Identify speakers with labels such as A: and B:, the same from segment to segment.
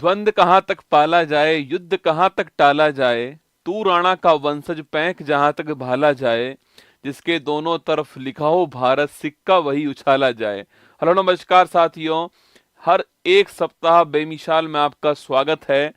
A: द्वंद्व कहाँ तक पाला जाए, युद्ध कहाँ तक टाला जाए, तू राणा का वंशज पैंक जहां तक भाला जाए, जिसके दोनों तरफ लिखा हो भारत सिक्का वही उछाला जाए। हेलो नमस्कार साथियों, हर एक सप्ताह बेमिसाल में आपका स्वागत है।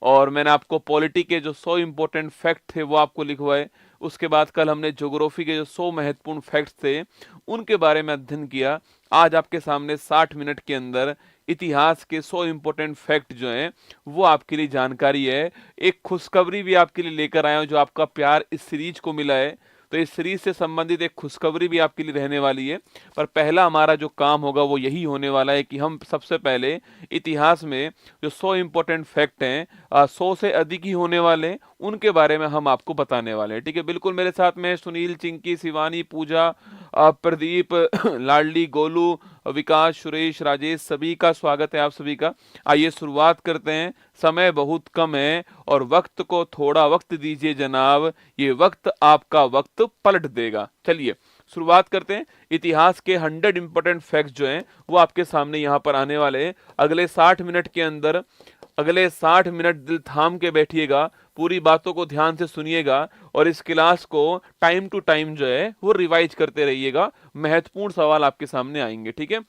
A: और मैंने आपको पॉलिटी के जो 100 इंपॉर्टेंट फैक्ट थे वो आपको लिखवाए। उसके बाद कल हमने ज्योग्राफी के जो 100 महत्वपूर्ण फैक्ट्स थे उनके बारे में अध्ययन किया। आज आपके सामने 60 मिनट के अंदर इतिहास के 100 इंपॉर्टेंट फैक्ट जो हैं वो आपके लिए जानकारी है। एक खुशखबरी भी आपके लिए लेकर आया हूं, जो आपका प्यार इस सीरीज को मिला है तो इस सीरीज से संबंधित एक खुशखबरी भी आपके लिए रहने वाली है। पर पहला हमारा जो काम होगा वो यही होने वाला है कि हम सबसे पहले इतिहास में जो 100 इंपॉर्टेंट फैक्ट हैं, 100 से अधिक ही होने वाले हैं, उनके बारे में हम आपको बताने वाले हैं। ठीक है, बिल्कुल मेरे साथ में सुनील, चिंकी, शिवानी, पूजा, प्रदीप, लाडली, गोलू, विकास, सुरेश, राजेश, सभी का स्वागत है आप सभी का। आइए शुरुआत करते हैं। समय बहुत कम है और वक्त को थोड़ा वक्त दीजिए जनाब, ये वक्त आपका वक्त पलट देगा। चलिए शुरुआत करते हैं। इतिहास के 100 इंपॉर्टेंट फैक्ट्स जो हैं वो आपके सामने यहाँ पर आने वाले हैं अगले 60 मिनट के अंदर। अगले 60 मिनट दिल थाम के बैठिएगा, पूरी बातों को ध्यान से सुनिएगा और इस क्लास को टाइम टू टाइम जो है वो रिवाइज करते रहिएगा। महत्वपूर्ण सवाल आपके सामने आएंगे। ठीक है,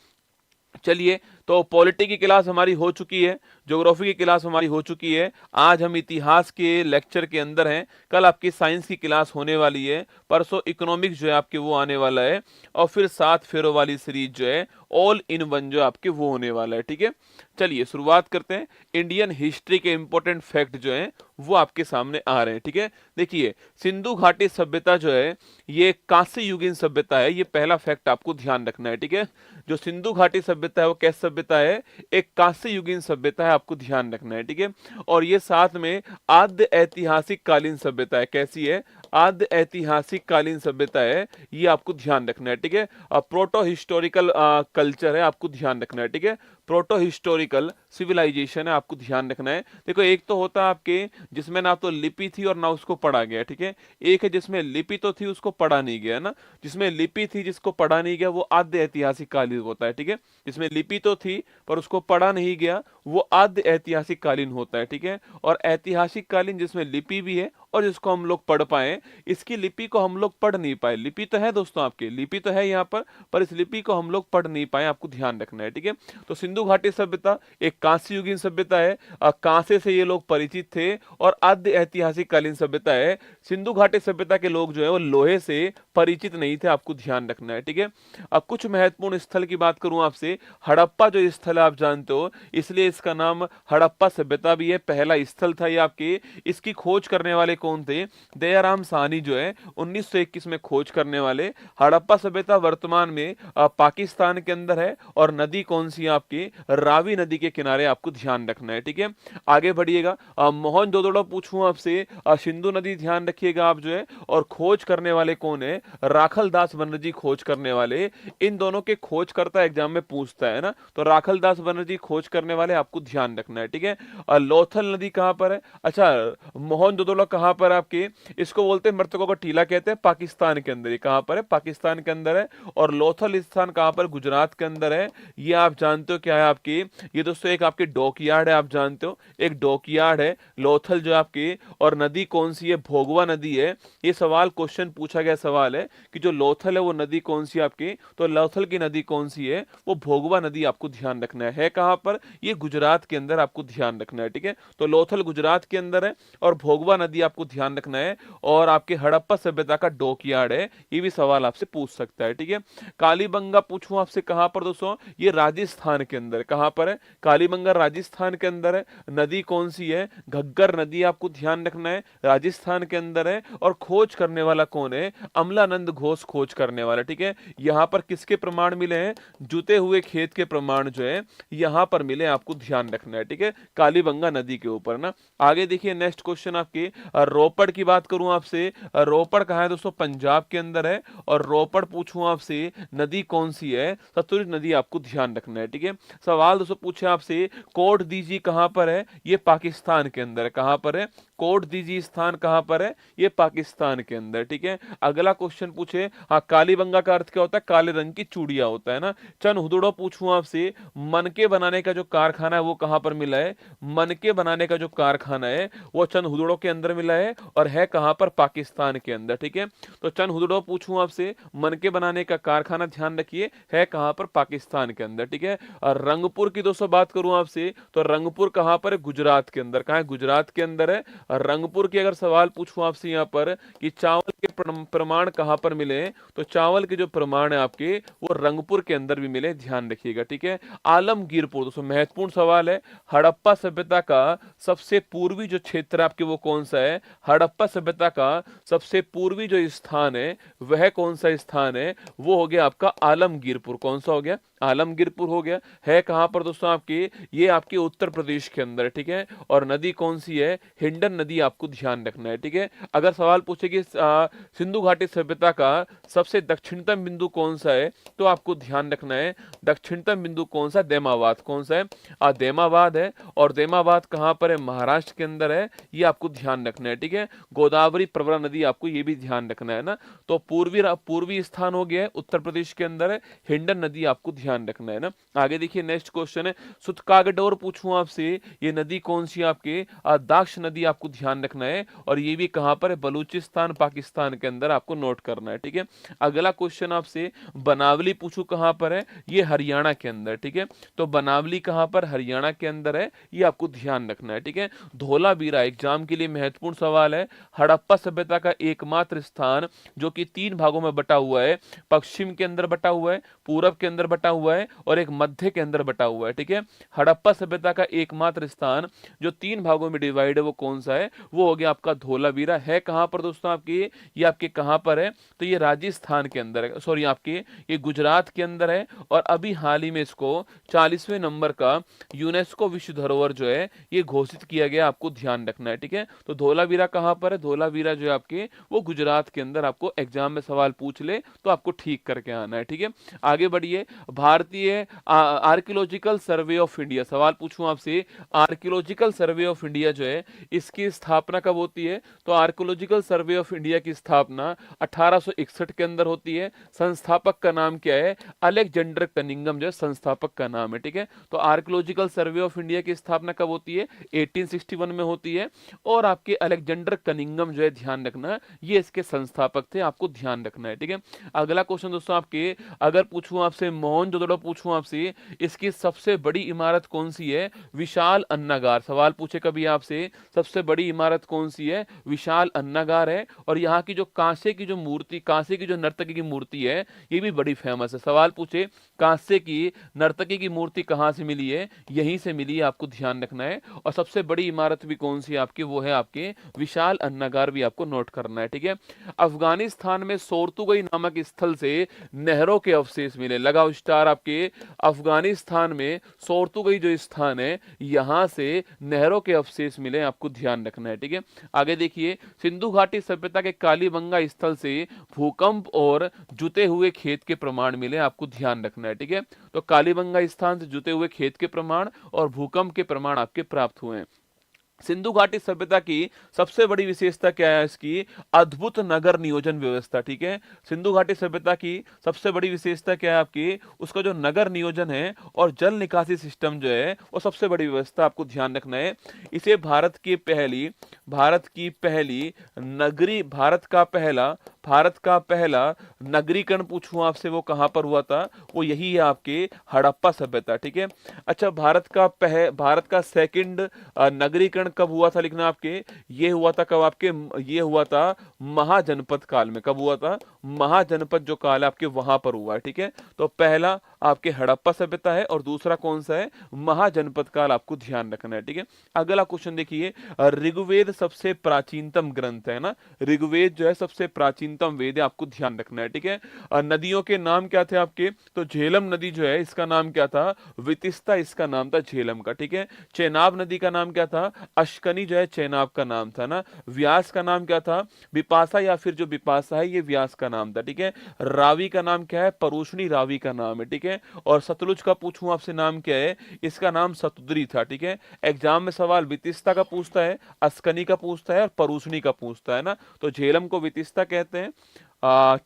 A: चलिए तो पॉलिटी की क्लास हमारी हो चुकी है, ज्योग्राफी की क्लास हमारी हो चुकी है। आज हम इतिहास के लेक्चर के अंदर हैं। कल आपकी साइंस की क्लास होने वाली है, परसों इकोनॉमिक्स जो है आपके वो आने वाला है, और फिर 7 फेरों वाली सीरीज जो है ऑल इन वन जो आपके वो होने वाला है। ठीक है, चलिए शुरुआत करते हैं। इंडियन हिस्ट्री के इंपॉर्टेंट फैक्ट जो हैं वो आपके सामने आ रहे हैं। ठीक है, देखिए सिंधु घाटी सभ्यता जो है ये कांस्य युगीन सभ्यता है, ये पहला फैक्ट आपको ध्यान रखना है। ठीक है, जो सिंधु घाटी सभ्यता है वो कैसी सभ्यता है, एक कांस्य युगीन सभ्यता है, आपको ध्यान रखना है। ठीक है, और ये साथ में आद्य ऐतिहासिक कालीन सभ्यता है। कैसी है, आद्य ऐतिहासिक कालीन सभ्यता है, ये आपको ध्यान रखना है। ठीक है, प्रोटो हिस्टोरिकल कल्चर है, आपको ध्यान रखना है। ठीक है, प्रोटो हिस्टोरिकल सिविलाइजेशन है, आपको ध्यान रखना है। देखो एक तो होता है आपके जिसमें ना तो लिपि थी और ना उसको पढ़ा गया। ठीक है, एक है जिसमें लिपि तो थी उसको पढ़ा नहीं गया ना, जिसमें लिपि थी जिसको पढ़ा नहीं गया वो आद्य ऐतिहासिक कालीन होता है। ठीक है, जिसमें लिपि तो थी पर उसको पढ़ा नहीं गया वो आद्य ऐतिहासिक कालीन होता है। ठीक है, और ऐतिहासिक कालीन जिसमें लिपि भी है और जिसको हम लोग पढ़ पाए, इसकी लिपि को हम लोग पढ़ नहीं पाए। लिपि तो है दोस्तों, आपके लिपि तो है यहाँ पर इस लिपि को हम लोग पढ़ नहीं पाए, आपको ध्यान रखना है। ठीक है, तो सिंधु घाटी सभ्यता एक कांस्य युगीन सभ्यता है, कांसे से ये लोग परिचित थे, और आद्य ऐतिहासिक कालीन सभ्यता है। सिंधु घाटी सभ्यता के लोग जो है वो लोहे से परिचित नहीं थे, आपको ध्यान रखना है। ठीक है, अब कुछ महत्वपूर्ण स्थल की बात करूं आपसे, हड़प्पा जो स्थल है आप जानते हो, इसलिए इसका नाम हड़प्पा सभ्यता भी है, पहला स्थल था ये आपके। इसकी खोज करने वाले कौन थे, दयाराम साहनी जो है 1921 में खोज करने वाले। हड़प्पा सभ्यता वर्तमान में पाकिस्तान के अंदर है, और नदी कौन सी है आपकी, रावी नदी के किनारे, आपको ध्यान रखना है। ठीक है, आगे बढ़िएगा। मोहनजोदड़ो पूछूं आपसे, सिंधु नदी ध्यान रखिएगा आप जो है, और खोज करने वाले कौन है, राखल दास बनर्जी खोज करने वाले। इन दोनों के खोजकर्ता एग्जाम में पूछता है ना, तो राखल दास बनर्जी खोज करने वाले, आपको ध्यान रखना है। ठीक है, और लोथल नदी कहां पर है, अच्छा मोहनजोदड़ो कहां पर आपके, इसको बोलते हैं मृतकों का टीला कहते हैं, पाकिस्तान के अंदर। ये कहां पर है, पाकिस्तान के अंदर है। और लोथल स्थान कहां पर, गुजरात के अंदर है। ये आप जानते हो क्या है आपकी, ये दोस्तों एक आपके डॉकयार्ड है, आप जानते हो एक डॉकयार्ड है लोथल जो आपकी। और नदी कौन सी है, भोगवा नदी है। ये सवाल क्वेश्चन पूछा गया सवाल है कि जो लोथल है वो नदी कौन सी है आपकी, तो लोथल की नदी कौन सी है, वो भोगवा नदी, आपको ध्यान रखना है कहां पर, ये गुजरात के अंदर, आपको ध्यान रखना है। ठीक है, तो लोथल गुजरात के अंदर है और भोगवा नदी आपको ध्यान रखना है। और आपके हड़प्पा सभ्यता का डॉकयार्ड है, ये भी सवाल आपसे पूछ सकता है। ठीक है, कालीबंगा पूछूं आपसे कहां पर दोस्तों, ये राजस्थान के अंदर, कहां पर है, कालीबंगा राजस्थान के अंदर है। नदी कौन सी है, घग्गर नदी, आपको ध्यान रखना है, राजस्थान के अंदर है। और खोज करने वाला कौन है, अमलानंद घोष खोज करने वाला। ठीक है, यहां पर किसके प्रमाण मिले हैं, जुते हुए खेत के प्रमाण जो है यहां पर मिले, आपको ध्यान रखना है। ठीक है, कालीबंगा नदी के ऊपर ना। आगे देखिए नेक्स्ट क्वेश्चन आपके, रोपड़ की बात करूं आपसे, रोपड़ कहां है दोस्तों, पंजाब के अंदर है। और रोपड़ पूछूं आपसे, नदी कौन सी है, सतलुज नदी, आपको ध्यान रखना है। ठीक है, सवाल दोस्तों पूछे आपसे, कोट दीजी कहां पर है, ये पाकिस्तान के अंदर है, कहां पर है, कोट दीजिए स्थान कहां पर है, ये पाकिस्तान के अंदर, ठीक है। अगला क्वेश्चन पूछे, हाँ कालीबंगा का अर्थ क्या होता है, काले रंग की चूड़ियां होता है ना। चन हुदड़ो पूछूं आपसे, मनके बनाने का जो कारखाना है वो कहां पर मिला है, मनके बनाने का जो कारखाना है वो चंद हुदड़ो के अंदर मिला है और है कहां पर, पाकिस्तान के अंदर, ठीक है। तो चंद हुदड़ो पूछूं आपसे, मनके बनाने का कारखाना ध्यान रखिए है कहां पर, पाकिस्तान के अंदर, ठीक है। और रंगपुर की दोस्तों बात करूं आपसे, तो रंगपुर कहां पर है, गुजरात के अंदर, कहां है, गुजरात के अंदर है। और रंगपुर की अगर सवाल पूछूं आपसे यहां पर कि चावल के प्रमाण कहां पर मिले, तो चावल के जो प्रमाण है आपके वो रंगपुर के अंदर भी मिले, ध्यान रखिएगा, ठीक है। आलमगीरपुर, दोस्तों महत्वपूर्ण सवाल है, हड़प्पा सभ्यता का सबसे पूर्वी जो क्षेत्र आपके वो कौन सा है, हड़प्पा सभ्यता का सबसे पूर्वी जो स्थान है वह कौन सा स्थान है, वो हो गया आपका आलमगीरपुर। कौन सा हो गया, आलमगीरपुर हो गया। है कहां पर दोस्तों आपके, ये आपके उत्तर प्रदेश के अंदर, ठीक है। और नदी कौन सी है, हिंडन नदी, आपको ध्यान रखना है, ठीक है। अगर सवाल पूछे कि सिंधु घाटी सभ्यता का सबसे दक्षिणतम बिंदु कौन सा है, तो आपको ध्यान रखना है दक्षिणतम बिंदु कौन सा, देमावाद, कौन सा है, देमावाद है। और देमावाद कहां पर है, महाराष्ट्र के अंदर है, ये आपको ध्यान रखना है, ठीक है। गोदावरी प्रवरा नदी, आपको ये भी ध्यान रखना है ना। तो पूर्वी स्थान हो गया है, उत्तर प्रदेश के अंदर है, हिंडन नदी आपको ध्यान रखना है ना। आगे देखिए नेक्स्ट क्वेश्चन है, सुतकागडोर पूछूं आपसे, ये नदी कौन सी है आपके, दाक्ष नदी, आपको ध्यान रखना है। और ये भी कहां पर है, बलूचिस्तान पाकिस्तान के अंदर, आपको नोट करना है, ठीक है। अगला क्वेश्चन आपसे, बनावली पूछूं कहां पर है, ये हरियाणा के अंदर, ठीक है। तो बनावली कहां पर, हरियाणा के अंदर है, ये आपको ध्यान रखना है, ठीक है। धोलावीरा एग्जाम के लिए महत्वपूर्ण सवाल है, हड़प्पा सभ्यता का एकमात्र स्थान जो कि 3 भागों में बटा हुआ है, पश्चिम के अंदर बटा हुआ है, पूरब के अंदर बटा हुआ है और एक मध्य के अंदर बटा हुआ है, ठीक है। हड़प्पा सभ्यता का एकमात्र स्थान जो 3 भागों में डिवाइड है वो कौन सा है, वो हो गया आपका धोलावीरा। है कहां पर दोस्तों आपकी, ये आपके कहां पर है, तो ये राजस्थान के अंदर है, सॉरी आपके ये गुजरात के अंदर है। और अभी हाल ही में इसको 40वें नंबर का यूनेस्को विश्व धरोहर जो है ये घोषित किया गया, आपको ध्यान रखना है, ठीक है। तो धोलावीरा कहां पर है, धोलावीरा जो है आपके वो गुजरात के अंदर, आपको एग्जाम में सवाल पूछ ले तो आपको ठीक करके आना है, ठीक है। आगे बढ़िए, भारतीय आर्कियोलॉजिकल सर्वे ऑफ इंडिया, सवाल पूछूं आपसे, आर्कियोलॉजिकल सर्वे ऑफ इंडिया जो है इसकी स्थापना कब होती है, तो आर्कियोलॉजिकल सर्वे ऑफ इंडिया की स्थापना 1861 के अंदर होती है। संस्थापक का नाम क्या है, अलेक्जेंडर कनिंगम जो है संस्थापक का नाम है, ठीक है। तो आर्कियोलॉजिकल सर्वे ऑफ इंडिया की स्थापना कब होती है, 1861 में होती है। और आपके अलेक्जेंडर कनिंगम जो है, ध्यान रखना ये इसके संस्थापक थे, आपको ध्यान रखना है, ठीक है। अगला क्वेश्चन दोस्तों आपके, अगर पूछूं आपसे मोहनजोदड़ो पूछूं आपसे, इसकी सबसे बड़ी इमारत कौन सी है, विशाल अन्नागार। सवाल पूछे कभी आपसे सबसे बड़ी इमारत कौन सी है, विशाल अन्नागार है। और यहाँ की जो कांसे की जो मूर्ति, कांसे की जो नर्तकी की मूर्ति है ये भी बड़ी फेमस है। सवाल पूछे कांसे की नर्तकी की मूर्ति कहाँ से मिली है, यहीं से मिली है, आपको ध्यान रखना है। और सबसे बड़ी इमारत भी कौन सी है आपकी, वो है आपके विशाल अन्नागार, भी आपको नोट करना है, ठीक है। अफगानिस्तान में सोर्तुगई नामक स्थल से नहरों के अवशेष मिले, लगाओ स्टार। आपके अफगानिस्तान में सोर्तुगई जो स्थान है यहां से नहरों के अवशेष मिले, आपको ध्यान रखना है, ठीक है। आगे देखिए, सिंधु घाटी सभ्यता के कालीबंगा स्थल से भूकंप और जुते हुए खेत के प्रमाण मिले, आपको ध्यान रखना है, ठीक है। तो कालीबंगा स्थान से जुते हुए खेत के प्रमाण और भूकंप के प्रमाण आपके प्राप्त हुए हैं। सिंधु घाटी सभ्यता की सबसे बड़ी विशेषता क्या है, इसकी अद्भुत नगर नियोजन व्यवस्था, ठीक है। सिंधु घाटी सभ्यता की सबसे बड़ी विशेषता क्या है आपकी, उसका जो नगर नियोजन है और जल निकासी सिस्टम जो है वो सबसे बड़ी व्यवस्था, आपको ध्यान रखना है। इसे भारत की पहली नगरी, भारत का पहला नगरीकरण पूछूं आपसे वो कहां पर हुआ था, वो यही है आपके हड़प्पा सभ्यता, ठीक है। अच्छा, भारत का सेकंड नगरीकरण कब हुआ था, लिखना आपके, ये हुआ था कब आपके, ये हुआ था महाजनपद काल में। कब हुआ था, महाजनपद जो काल है आपके वहां पर हुआ है, ठीक है। तो पहला आपके हड़प्पा सभ्यता है और दूसरा कौन सा है, महाजनपद काल, आपको ध्यान रखना है, ठीक है। अगला क्वेश्चन देखिए, ऋग्वेद सबसे प्राचीनतम ग्रंथ है ना, ऋग्वेद जो है सबसे प्राचीनतम प्राचीनतम वेद है, आपको ध्यान रखना है, ठीक है। नदियों के नाम क्या थे आपके, तो झेलम नदी जो है इसका नाम क्या था, वितिस्ता इसका नाम था झेलम का, ठीक है। चेनाब नदी का नाम क्या था, अश्कनी जो है चेनाब का नाम था ना। व्यास का नाम क्या था, विपासा या फिर जो विपासा है ये व्यास का नाम था, ठीक है। रावी का नाम क्या है, परूषणी रावी का नाम है, ठीक है। और सतलुज का पूछूं आपसे नाम क्या है, इसका नाम सतुद्री था, ठीक है। एग्जाम में सवाल वितिस्ता का पूछता है, अस्कनी का पूछता है और परूषणी का पूछता है ना। तो झेलम को वितिस्ता कहते हैं,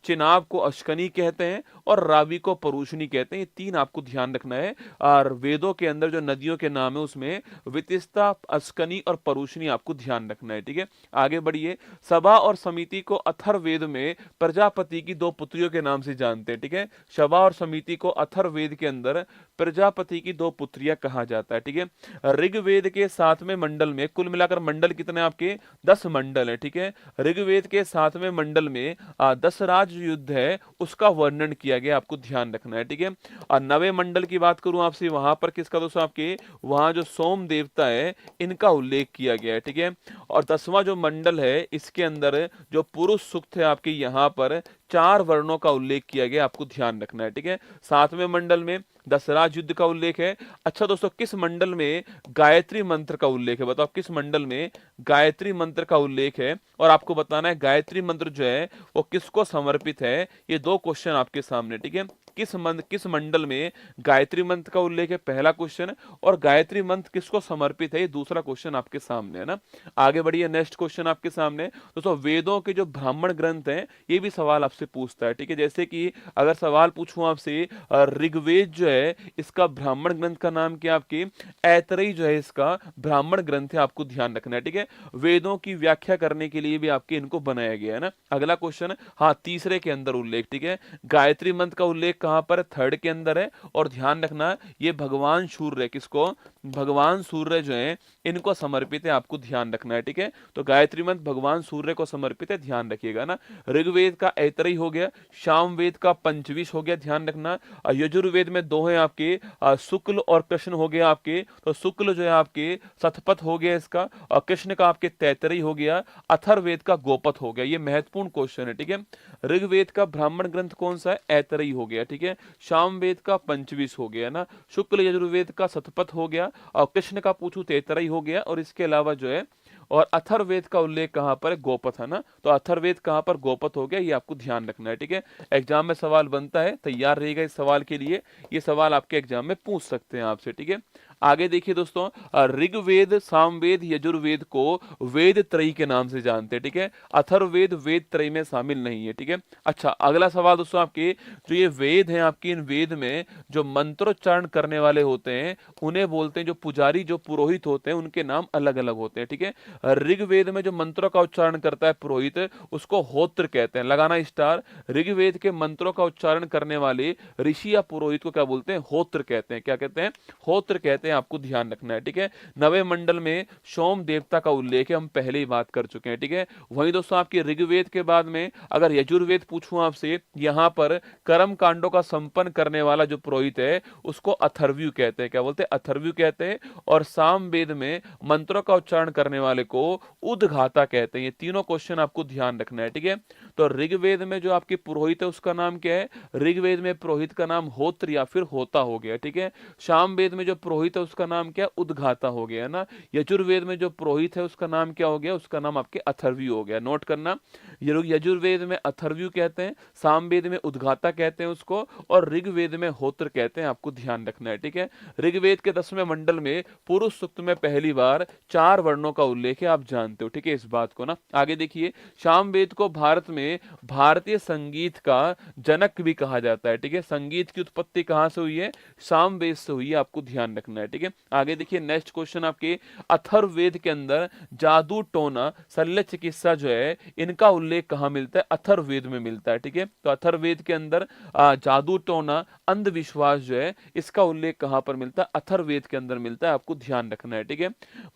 A: चिनाब को अश्कनी कहते हैं और रावी को परूषणी कहते हैं। ये तीन आपको ध्यान रखना है। और वेदों के अंदर जो नदियों के नाम है उसमें वितिस्ता, अश्कनी और परूषणी आपको ध्यान रखना है, ठीक है। आगे बढ़िए। सभा और समिति को अथर्ववेद में प्रजापति की दो पुत्रियों के नाम से जानते हैं, ठीक है। सभा और समिति को अथर्ववेद के अंदर प्रजापति की दो पुत्रियां कहा जाता है, ठीक है। ऋग्वेद के 7वें मंडल में, कुल मिलाकर मंडल कितने आपके 10 मंडल है, ठीक है। ऋग्वेद के 7वें मंडल में दशराज युद्ध है उसका वर्णन किया गया, आपको ध्यान रखना है, ठीक है। और 9वें मंडल की बात करूं आपसे, वहां पर किसका दोस्तों आपके, वहां जो सोम देवता है इनका उल्लेख किया गया है, ठीक है। और 10वां जो मंडल है इसके अंदर जो पुरुष सूक्त है आपके, यहाँ पर 4 वर्णों का उल्लेख किया गया, आपको ध्यान रखना है, ठीक है। 7वें मंडल में दशराज युद्ध का उल्लेख है। अच्छा दोस्तों, किस मंडल में गायत्री मंत्र का उल्लेख है, बताओ किस मंडल में गायत्री मंत्र का उल्लेख है। और आपको बताना है गायत्री मंत्र जो है वो किसको समर्पित है। ये 2 क्वेश्चन आपके सामने, ठीक है। किस मंडल में गायत्री मंत्र का उल्लेख है, पहला क्वेश्चन, और गायत्री मंत्र किसको समर्पित है, ये दूसरा क्वेश्चन आपके सामने है ना। आगे बढ़िए, नेक्स्ट क्वेश्चन आपके सामने दोस्तों, वेदों के जो ब्राह्मण ग्रंथ हैं ये भी सवाल आपसे पूछता है, ठीक है। जैसे कि अगर सवाल पूछूं आपसे, ऋग्वेद जो है इसका ब्राह्मण ग्रंथ का नाम क्या, आपके ऐतरेय जो है इसका ब्राह्मण ग्रंथ है, आपको ध्यान रखना है, ठीक है। वेदों की व्याख्या करने के लिए भी आपके इनको बनाया गया है ना। अगला क्वेश्चन, हाँ, तीसरे के अंदर उल्लेख, ठीक है। गायत्री मंत्र का उल्लेख कहां पर, 3rd के अंदर है। और ध्यान रखना ये भगवान सूर्य, किसको, भगवान सूर्य जो है इनको समर्पित है, आपको ध्यान रखना है, ठीक है। तो गायत्री मंत्र भगवान सूर्य को समर्पित है, ध्यान रखिएगा ना। ऋग्वेद का ऐतरेय हो गया, सामवेद का पंचविश हो गया, ध्यान रखना। यजुर्वेद में 2 है आपके, शुक्ल और कृष्ण हो गया आपके। तो शुक्ल जो है आपके शतपथ हो गया इसका, और कृष्ण का आपके तैतरेय हो गया, अथर्ववेद का गोपथ हो गया। ये महत्वपूर्ण क्वेश्चन है, ठीक है। ऋग्वेद का ब्राह्मण ग्रंथ कौन सा है, ऐतरेय हो गया, ठीक है। सामवेद का पंचविश हो गया ना, शुक्ल यजुर्वेद का शतपथ हो गया, और कृष्ण का पूछू तैतरेय हो गया। और इसके अलावा जो है और अथर्ववेद का उल्लेख कहां पर है, गोपथ है ना। तो अथर्ववेद कहां पर, गोपथ हो गया, ये आपको ध्यान रखना है, ठीक है। एग्जाम में सवाल बनता है, तैयार रहेगा इस सवाल के लिए, ये सवाल आपके एग्जाम में पूछ सकते हैं आपसे, ठीक है। आगे देखिए दोस्तों, ऋग्वेद, सामवेद, यजुर्वेद को वेद त्रयी के नाम से जानते हैं, ठीक है। अथर्ववेद वेद त्रयी में शामिल नहीं है, ठीक है। अच्छा, अगला सवाल दोस्तों आपके, जो ये वेद हैं आपके, इन वेद में जो मंत्रोच्चारण करने वाले होते हैं उन्हें बोलते हैं, जो पुजारी, जो पुरोहित होते हैं उनके नाम अलग अलग होते हैं, ठीक है। ऋग्वेद में जो मंत्रों का उच्चारण करता है पुरोहित, उसको होत्र कहते हैं, लगाना स्टार। ऋग्वेद के मंत्रों का उच्चारण करने वाले ऋषि या पुरोहित को क्या बोलते हैं, होत्र कहते हैं। क्या कहते हैं, होत्र कहते हैं, आपको ध्यान रखना है, ठीक है। 9वें मंडल में सोम देवता का उल्लेख है, हम पहले ही बात कर चुके हैं, ठीक है। वहीं दोस्तों आपके ऋग्वेद के बाद में अगर यजुर्वेद पूछूं आपसे, यहां पर कर्म कांडों का संपन्न करने वाला जो पुरोहित है उसको अथर्वयु कहते हैं। क्या बोलते हैं, अथर्वयु कहते हैं। और सामवेद में मंत्रों का उच्चारण करने वाले को उद्घाता कहते हैं। ये तीनों क्वेश्चन आपको ध्यान रखना है, ठीक है। तो ऋग्वेद में जो आपके पुरोहित है उसका नाम क्या है, ऋग्वेद में पुरोहित का नाम होत्र या फिर होता हो गया, ठीक है। सामवेद में जो पुरोहित है उसका नाम क्या, उद्घाता हो गया ना। यजुर्वेद में जो पुरोहित है उसका नाम क्या हो गया, उसका नाम आपके अथर्वयु हो गया, नोट करना। ये लोग यजुर्वेद में अथर्वयु कहते हैं, सामवेद में उद्घाता कहते हैं उसको, और ऋग्वेद में होत्र कहते हैं, आपको ध्यान रखना है, ठीक है। ऋग्वेद के 10वें मंडल में पुरुष सूक्त में पहली बार 4 वर्णों का उल्लेख है, आप जानते हो, ठीक है, इस बात को ना। आगे देखिए, सामवेद को भारत में भारतीय संगीत का जनक भी कहा जाता है, ठीक है। संगीत की उत्पत्ति कहां से हुई है, सामवेद से हुई है, आपको ध्यान रखना है, ठीक है। आगे देखिए, नेक्स्ट क्वेश्चन आपके, अथर्ववेद के अंदर जादू टोना, शल्य चिकित्सा जो है इनका उल्लेख कहां मिलता है, अथर्ववेद में मिलता है, ठीक है। तो अथर्ववेद के अंदर जादू टोना, अंधविश्वास जो है इसका उल्लेख कहां पर मिलता है, अथर्ववेद के अंदर मिलता है, आपको ध्यान रखना है, ठीक है।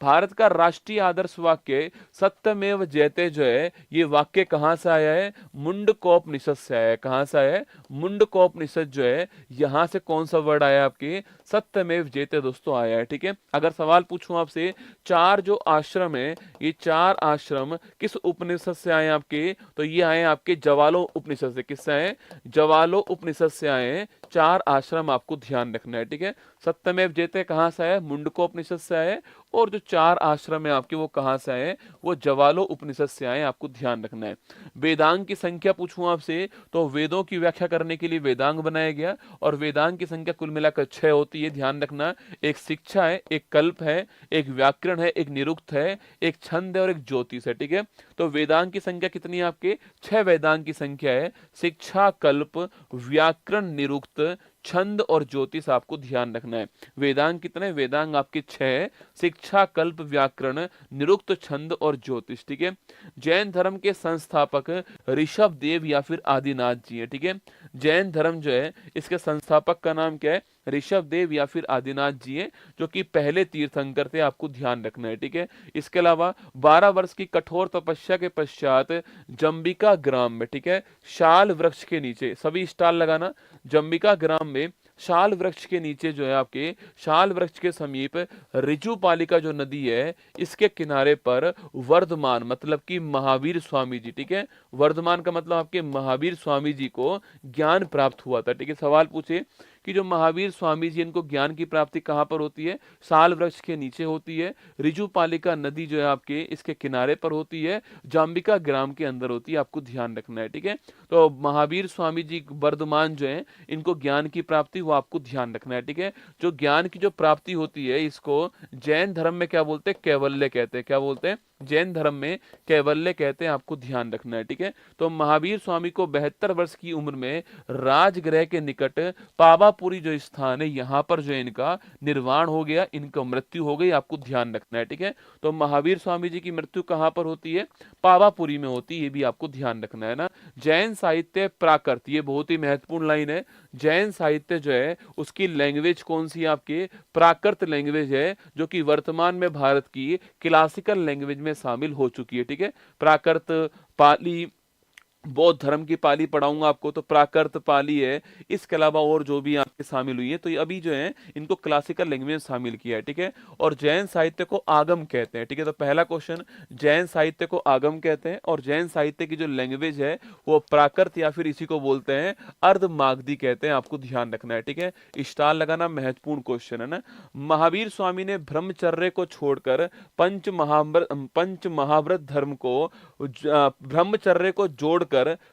A: भारत का राष्ट्रीय आदर्श वाक्य सत्यमेव जयते जो है, ये वाक्य कहां से आया है, मुंडकोपनिषद से आया है। कहां से आया है, मुंडकोपनिषद जो है, यहां से कौन सा वर्ड आया आपके, सत्यमेव जयते दोस्तों तो आया है, ठीक है। अगर सवाल पूछूं आपसे, चार जो आश्रम है, ये चार आश्रम किस उपनिषद से आए आपके, तो ये आए आपके जवालो उपनिषद से। किससे आए? जवालो उपनिषद से आए हैं चार आश्रम, आपको ध्यान रखना है, ठीक है। सत्यमेव जयते कहाँ से आए? मुंडको उपनिषद से आए। और जो चार आश्रम है आपके वो कहाँ से आए? वो जवालो उपनिषद से आए, आपको ध्यान रखना है। वेदांग की संख्या पूछूं आपसे, तो वेदों की व्याख्या करने के लिए वेदांग बनाया गया, और वेदांग की संख्या कुल मिलाकर 6 होती है, ध्यान रखना। एक शिक्षा है, एक कल्प है, एक व्याकरण है, एक निरुक्त है, एक छंद है और एक ज्योतिष है, ठीक है। तो वेदांग की संख्या कितनी है आपके? 6 वेदांग की संख्या है। शिक्षा, कल्प, व्याकरण, निरुक्त, छंद और ज्योतिष, आपको ध्यान रखना है। वेदांग कितने? वेदांग आपके 6, शिक्षा, कल्प, व्याकरण, निरुक्त, छंद और ज्योतिष, ठीक है। जैन धर्म के संस्थापक ऋषभ देव या फिर आदिनाथ जी है, ठीक है। जैन धर्म जो है इसके संस्थापक का नाम क्या है? ऋषभ देव या फिर आदिनाथ जी है, जो कि पहले तीर्थंकर थे, आपको ध्यान रखना है, ठीक है। इसके अलावा 12 वर्ष की कठोर तपस्या के पश्चात जंबिका ग्राम में, ठीक है, शाल वृक्ष के नीचे, सभी स्टाल लगाना, जंबिका ग्राम में शाल वृक्ष के नीचे जो है आपके, शाल वृक्ष के समीप ऋजुपालिका जो नदी है, इसके किनारे पर वर्धमान मतलब कि महावीर स्वामी जी, ठीक है, वर्धमान का मतलब आपके महावीर स्वामी जी को ज्ञान प्राप्त हुआ था, ठीक है। सवाल पूछे कि जो महावीर स्वामी जी, इनको ज्ञान की प्राप्ति कहाँ पर होती है? साल वृक्ष के नीचे होती है, ऋजुपालिका नदी जो है आपके इसके किनारे पर होती है, जाम्बिका ग्राम के अंदर होती है, आपको ध्यान रखना है, ठीक है। तो महावीर स्वामी जी वर्धमान जो है, इनको ज्ञान की प्राप्ति, वो आपको ध्यान रखना है, ठीक है। जो ज्ञान की जो प्राप्ति होती है, इसको जैन धर्म में क्या बोलते हैं? कैवल्य कहते हैं। क्या बोलते हैं? जैन धर्म में कैवल्य कहते हैं, आपको ध्यान रखना है, ठीक है। तो महावीर स्वामी को 72 वर्ष की उम्र में राजगृह के निकट पावापुरी जो स्थान है, यहाँ पर जो इनका निर्वाण हो गया, इनका मृत्यु हो गई, आपको ध्यान रखना है, ठीक है। तो महावीर स्वामी जी की मृत्यु कहाँ पर होती है? पावापुरी में होती है, ये भी आपको ध्यान रखना है ना। जैन साहित्य प्राकृत, ये बहुत ही महत्वपूर्ण लाइन है। जैन साहित्य जो है उसकी लैंग्वेज कौन सी है आपकी? प्राकृत लैंग्वेज है, जो कि वर्तमान में भारत की क्लासिकल लैंग्वेज में शामिल हो चुकी है, ठीक है। प्राकृत, पाली, बौद्ध धर्म की पाली पढ़ाऊंगा आपको, तो प्राकृत पाली है। इसके अलावा और जो भी आपके शामिल हुई है, तो ये अभी जो है इनको क्लासिकल लैंग्वेज में शामिल किया है, ठीक है। और जैन साहित्य को आगम कहते हैं, ठीक है। तो पहला क्वेश्चन, जैन साहित्य को आगम कहते हैं, और जैन साहित्य की जो लैंग्वेज है वो प्राकृत या फिर इसी को बोलते हैं अर्धमागधी कहते हैं, आपको ध्यान रखना है, ठीक है। स्टार लगाना महत्वपूर्ण क्वेश्चन है ना। महावीर स्वामी ने ब्रह्मचर्य को छोड़कर पंच महाव्रत धर्म को, ब्रह्मचर्य को जोड़कर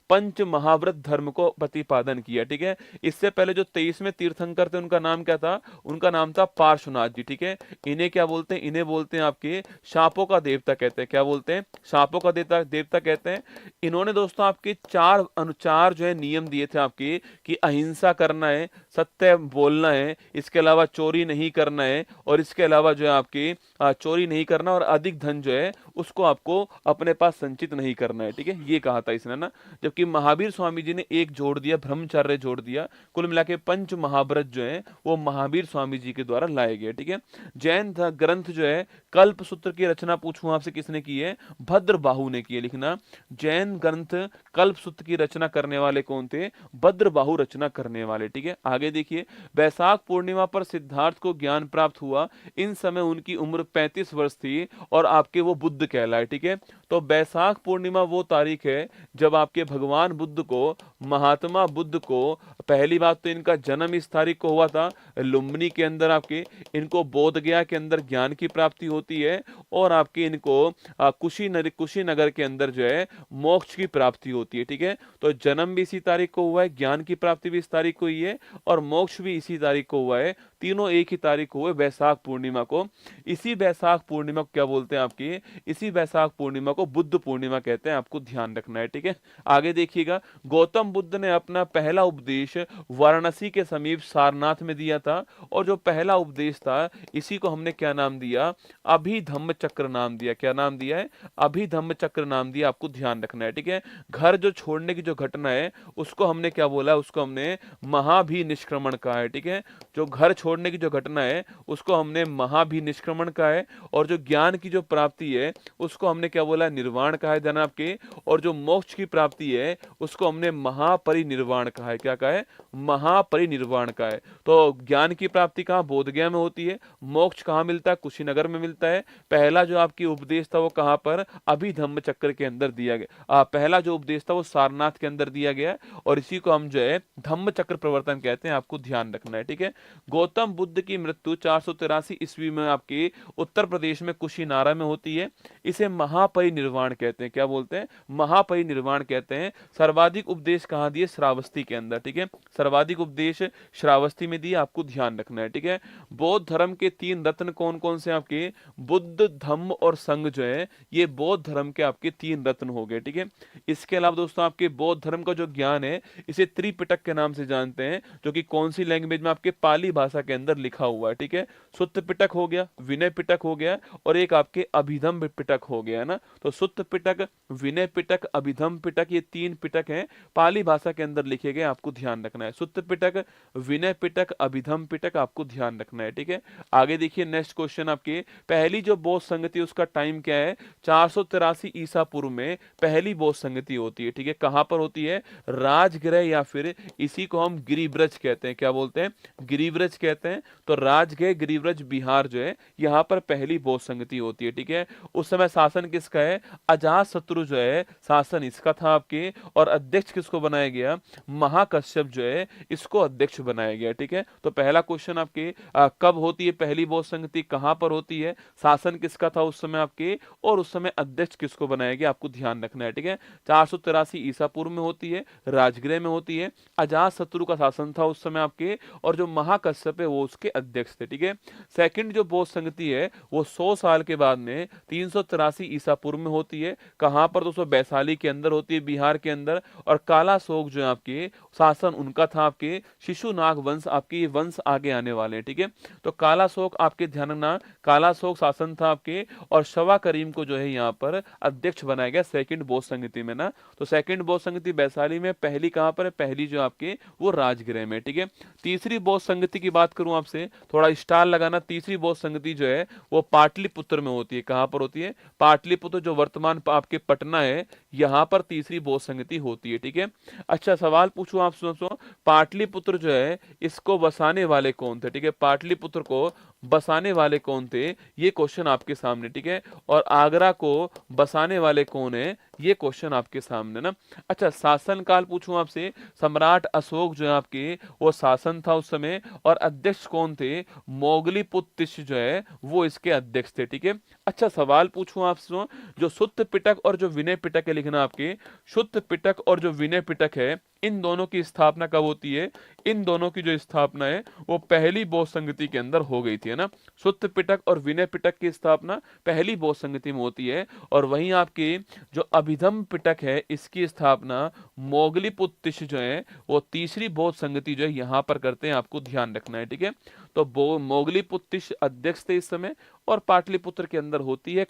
A: पंच महाव्रत धर्म को प्रतिपादन किया, ठीक है। इससे पहले जो 23वें तीर्थंकर थे, उनका नाम क्या था? उनका नाम था पार्श्वनाथ जी, ठीक है। इन्हें क्या बोलते हैं? इन्हें बोलते हैं आपके शापों का देवता कहते हैं। क्या बोलते हैं? शापों का देवता कहते हैं। इन्होंने दोस्तों आपके चार अनुचार जो है नियम दिए थे आपके, कि अहिंसा करना है, सत्य बोलना है, इसके अलावा चोरी नहीं करना है, और इसके अलावा जो है आपके चोरी नहीं करना, और अधिक धन जो है उसको आपको अपने पास संचित नहीं करना है, ठीक है। ये कहा था इसने ना। जबकि महावीर स्वामी जी ने एक जोड़ दिया, ब्रह्मचर्य जोड़ दिया। कुल मिला के पंच महाव्रत जो है वो महावीर स्वामी जी के द्वारा लाए गए, ठीक है। जैन ग्रंथ जो है, कल्प सूत्र की रचना पूछूं आपसे किसने की है? भद्रबाहु ने की है। लिखना, जैन ग्रंथ कल्प सूत्र की रचना करने वाले कौन थे? भद्रबाहु रचना करने वाले, ठीक है। आगे देखिए, वैशाख पूर्णिमा पर सिद्धार्थ को ज्ञान प्राप्त हुआ। इन समय उनकी उम्र 35 वर्ष थी, और आपके वो बुद्ध कहलाए, ठीक है। तो वैशाख पूर्णिमा वो तारीख है जब आपके भगवान बुद्ध को, महात्मा बुद्ध को, पहली बात तो इनका जन्म इस तारीख को हुआ था, लुम्बिनी के अंदर आपके, इनको बोध गया के अंदर ज्ञान की प्राप्ति होती है, और आपके इनको कुशीनगर के अंदर जो है मोक्ष की प्राप्ति होती है, ठीक है। तो जन्म भी इसी तारीख को हुआ है, ज्ञान की प्राप्ति भी इस तारीख को हुई है, और मोक्ष भी इसी तारीख को हुआ है। तीनों एक ही तारीख को हुए, वैशाख पूर्णिमा को। इसी वैशाख पूर्णिमा को क्या बोलते हैं आपकी? इसी वैशाख पूर्णिमा को बुद्ध पूर्णिमा कहते हैं, आपको ध्यान रखना है, ठीक है। आगे देखिएगा, गौतम बुद्ध ने अपना पहला उपदेश वाराणसी के समीप सारनाथ में दिया था, और जो पहला उपदेश था इसी को हमने क्या नाम दिया? अभिधम्म चक्र नाम दिया। क्या नाम दिया है? अभिधम्म चक्र नाम दिया, आपको ध्यान रखना है, ठीक है। घर जो छोड़ने की जो घटना है उसको हमने क्या बोला? उसको हमने महाभिनिष्क्रमण कहा है, ठीक है। जो घर छोड़ने की जो घटना है उसको हमने महाभिनिष्क्रमण कहा है, और जो ज्ञान की जो प्राप्ति है उसको हमने क्या बोला? निर्वाण कहा है, ध्यान आपके। और जो मोक्ष की प्राप्ति है उसको हमने महापरिनिर्वाण का है। क्या का है? महापरिनिर्वाण का है। तो ज्ञान की प्राप्ति कहाँ? बोध गया में होती है। मोक्ष कहाँ मिलता है? कुशीनगर में मिलता है। पहला जो आपकी उपदेश था वो कहाँ पर? अभिधम्म चक्र के अंदर दिया गया। पहला जो उपदेश था वो सारनाथ के अंदर दिया गया, और इसी को हम जो है धम्म चक्र प्रवर्तन कहते हैं। आपको ध्यान रखना है, ठीक है। गौतम बुद्ध की मृत्यु 483 ईस्वी में आपके उत्तर प्रदेश में कुशीनारा में होती है। इसे महापरिनिर्वाण कहते हैं। क्या बोलते हैं? महापरिनिर्वाण कहते हैं। सर्वाधिक उपदेश कहाँ दिए? श्रावस्ती के अंदर, ठीक है। सर्वाधिक उपदेश श्रावस्ती में दिए, आपको ध्यान रखना है, ठीक है। बौद्ध धर्म के 3 रत्न कौन कौन से? आपके बुद्ध, धम्म और संघ जो है ये बौद्ध धर्म के आपके 3 रत्न हो गए, ठीक है। इसके अलावा दोस्तों आपके बौद्ध धर्म का जो ज्ञान है इसे त्रिपिटक के नाम से जानते हैं, जो कि कौन सी लैंग्वेज में? आपके पाली भाषा के अंदर लिखा हुआ है, ठीक है। सुत्त पिटक हो गया, विनय पिटक हो गया, और एक आपके अभिधम्म पिटक हो गया ना। तो सुत्त पिटक, विनय पिटक, अभिधम्म पिटक, ये 3 पिटक हैं पाली भाषा के अंदर लिखे गए, आपको ध्यान रखना है। सुत्त पिटक, विनय पिटक, अभिधम्म पिटक, आपको ध्यान रखना है, ठीक है। आगे देखिए नेक्स्ट क्वेश्चन आपके, पहली जो बौद्ध संगति उसका टाइम क्या है? 483 ईसा पूर्व में पहली बौद्ध संगति होती है, ठीक है। कहां पर होती है? राजगृह, या फिर इसी को हम गिरिव्रज कहते हैं। क्या बोलते हैं? गिरिव्रज कहते हैं। तो राजगृह, गिरिव्रज, बिहार जो है यहाँ पर पहली बौद्ध संगति होती है, ठीक है। उस समय शासन किसका है? अजातशत्रु जो है शासन इसका था आपके, और अध्यक्ष किसको बनाया गया? महाकश्यप जो है इसको अध्यक्ष बनाया गया, ठीक है। तो पहला क्वेश्चन आपके कब होती है पहली बौद्ध संगति, कहां पर होती है, शासन किसका था उस समय आपके, और उस समय अध्यक्ष किसको बनाया गया, आपको ध्यान रखना है, ठीक है। 483 ईसा पूर्व में होती है, राजगृह में होती है, अजातशत्रु का शासन था उस समय आपके, और जो महाकश्यप है वो उसके अध्यक्ष थे, ठीक है। सेकंड जो बौद्ध संगति है वो 100 साल के बाद में 383 ईसा पूर्व में होती है। कहां पर? दोस्तों वैशाली के अंदर होती है, बिहार के अंदर, और काला शोक जो है आपके शासन उनका था आपके शिशुनाग वंश, आपके ये वंश आगे आने वाले हैं, ठीक है। तो काला शोक आपके ध्यान रखना, काला शोक शासन था आपके, और शवा करीम को जो है यहाँ पर अध्यक्ष बनाया गया सेकंड बौद्ध संगति में ना। तो सेकंड बौद्ध संगति वैशाली में, पहली कहां पर है? पहली जो आपके वो राजगृह में, ठीक है। तीसरी बौद्ध संगति की बात करूं आपसे, थोड़ा स्टार लगाना। तीसरी बौद्ध संगति जो है वो पाटलिपुत्र में होती है। कहां पर होती है? पाटलिपुत्र जो वर्तमान आपके पटना है, यहां पर तीसरी बौद्ध संगति होती है, ठीक है। अच्छा सवाल पूछूं आप सुनो, पाटलिपुत्र जो है इसको बसाने वाले कौन थे, ठीक है। पाटलिपुत्र को बसाने वाले कौन थे, ये क्वेश्चन आपके सामने, ठीक है। और आगरा को बसाने वाले कौन है, ये क्वेश्चन आपके सामने ना। अच्छा शासन काल पूछूं आपसे, सम्राट अशोक जो है आपके वो शासन था उस समय, और अध्यक्ष कौन थे? मोगलीपुत्तिश जो है वो इसके अध्यक्ष थे, ठीक है। अच्छा सवाल पूछूं आपसे, जो सुत्त पिटक और जो विनय पिटक है लिखना आपके, सुत्त पिटक और जो विनय पिटक है इन दोनों की स्थापना कब होती है? इन दोनों की जो स्थापना है वो पहली बौद्ध संगति के अंदर हो गई थी, है ना। सुत्त पिटक और विनय पिटक की स्थापना पहली बौद्ध संगति में होती है, और वहीं आपके जो अभिधम्म पिटक है इसकी स्थापना मोगलीपुत्तिश जो है वो तीसरी बौद्ध संगति जो है यहाँ पर करते हैं, आपको ध्यान रखना है, ठीक है। तो मोगलीपुत्तिश अध्यक्ष थे इस समय, और पाटलिपुत्र के अंदर होती है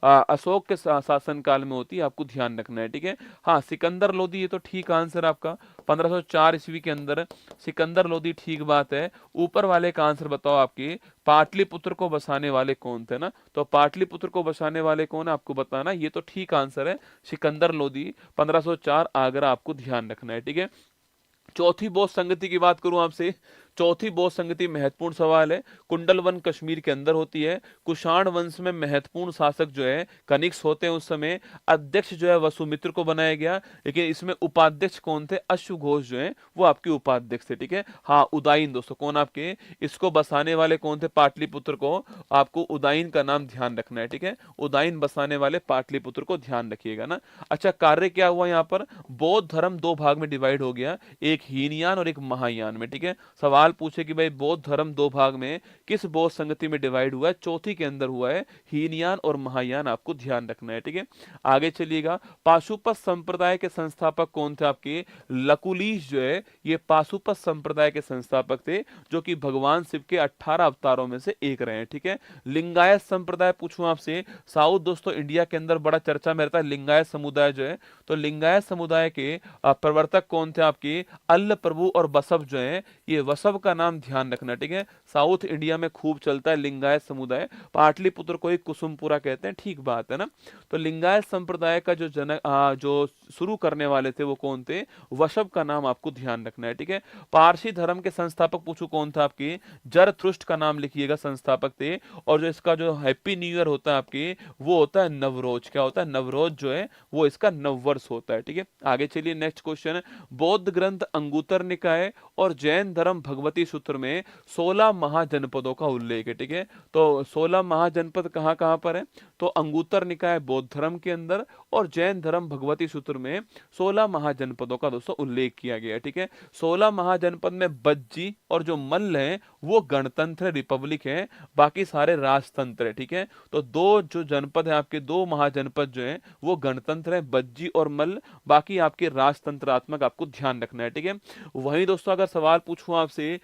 A: अशोक के शासन काल में होती है, आपको ध्यान रखना है, ठीक है। हाँ सिकंदर लोदी, ये तो ठीक आंसर आपका 1504 ईस्वी के अंदर सिकंदर लोदी, ठीक बात है। ऊपर वाले का आंसर बताओ आपके, पाटलिपुत्र को बसाने वाले कौन थे ना। तो पाटलिपुत्र को बसाने वाले कौन है आपको बताना, ये तो ठीक आंसर है सिकंदर लोदी 1504 आगरा, आपको ध्यान रखना है, ठीक है। चौथी बौद्ध संगति की बात करूं आपसे, चौथी बौद्ध संगति महत्वपूर्ण सवाल है, कुंडल वन कश्मीर के अंदर होती है। कुषाण वंश में महत्वपूर्ण शासक जो है कनिष्क होते हैं उस समय, अध्यक्ष जो है वसुमित्र को बनाया गया, लेकिन इसमें उपाध्यक्ष कौन थे? अश्वघोष जो है वो आपके उपाध्यक्ष थे, ठीक है। हाँ उदाईन दोस्तों कौन आपके, इसको बसाने वाले कौन थे? पाटलिपुत्र को, आपको उदाईन का नाम ध्यान रखना है, ठीक है। उदाईन बसाने वाले पाटलिपुत्र को ध्यान रखिएगा ना। अच्छा कार्य क्या हुआ यहाँ पर? बौद्ध धर्म 2 भाग में डिवाइड हो गया, एक हीनयान और एक महायान में, ठीक है। सवाल पूछे कि भाई बौद्ध धर्म 2 भाग में किस बौद्ध संगति में डिवाइड हुआ है? चौथी के अंदर हुआ है, हीनयान और महायान, आपको ध्यान रखना है, ठीक है। आगे चलिएगा, पाशुपत संप्रदाय के संस्थापक कौन थे आपके? लकुलीश जो है ये पाशुपत संप्रदाय के संस्थापक थे, जो कि भगवान शिव के 18 अवतारों में से एक रहे हैं, ठीक है। लिंगायत संप्रदाय पूछूं आपसे, साउथ दोस्तों इंडिया के अंदर बड़ा चर्चा में रहता है लिंगायत समुदाय जो है, तो लिंगायत समुदाय के प्रवर्तक कौन थे आपके? अल्ल प्रभु और बसव जो है, ये वसव वशव का नाम ध्यान रखना, ठीक है। साउथ इंडिया में खूब चलता है लिंगायत समुदाय, पाटलिपुत्र को एक कुसुमपुरा कहते हैं, ठीक बात है ना। तो लिंगायत संप्रदाय का जो जो शुरू करने वाले थे वो कौन थे, वशव का नाम आपको ध्यान रखना है, ठीक है। पारसी धर्म के संस्थापक पूछू कौन था आपके, जरथुष्ट का नाम लिखिएगा, संस्थापक थे। और जो इसका जो हैप्पी न्यू ईयर होता है आपके, वो होता है नवरोज। क्या होता है, नवरोज जो है वो इसका नववर्ष होता है, ठीक है। आगे चलिए नेक्स्ट क्वेश्चन। बौद्ध ग्रंथ अंगुतर निकाय और जैन धर्म भगवती सूत्र में 16 महाजनपदों का उल्लेख है, ठीक है। तो 16 महाजनपद कहाँ कहाँ पर है, तो अंगुतर निकाय बौद्ध धर्म के अंदर और जैन धर्म भगवती सूत्र में 16 महाजनपदों का दोस्तों उल्लेख किया गया है, ठीक है। 16 महाजनपद में बज्जी और जो मल्ल है वो गणतंत्र रिपब्लिक है, बाकी सारे राजतंत्र है, ठीक है। तो दो जो जनपद है आपके, दो महाजनपद जो है वो गणतंत्र है, बज्जी और मल्ल, बाकी आपके राजतंत्रात्मक, आपको ध्यान रखना है, ठीक है। वहीं दोस्तों अगर सवाल पूछूं आपसे,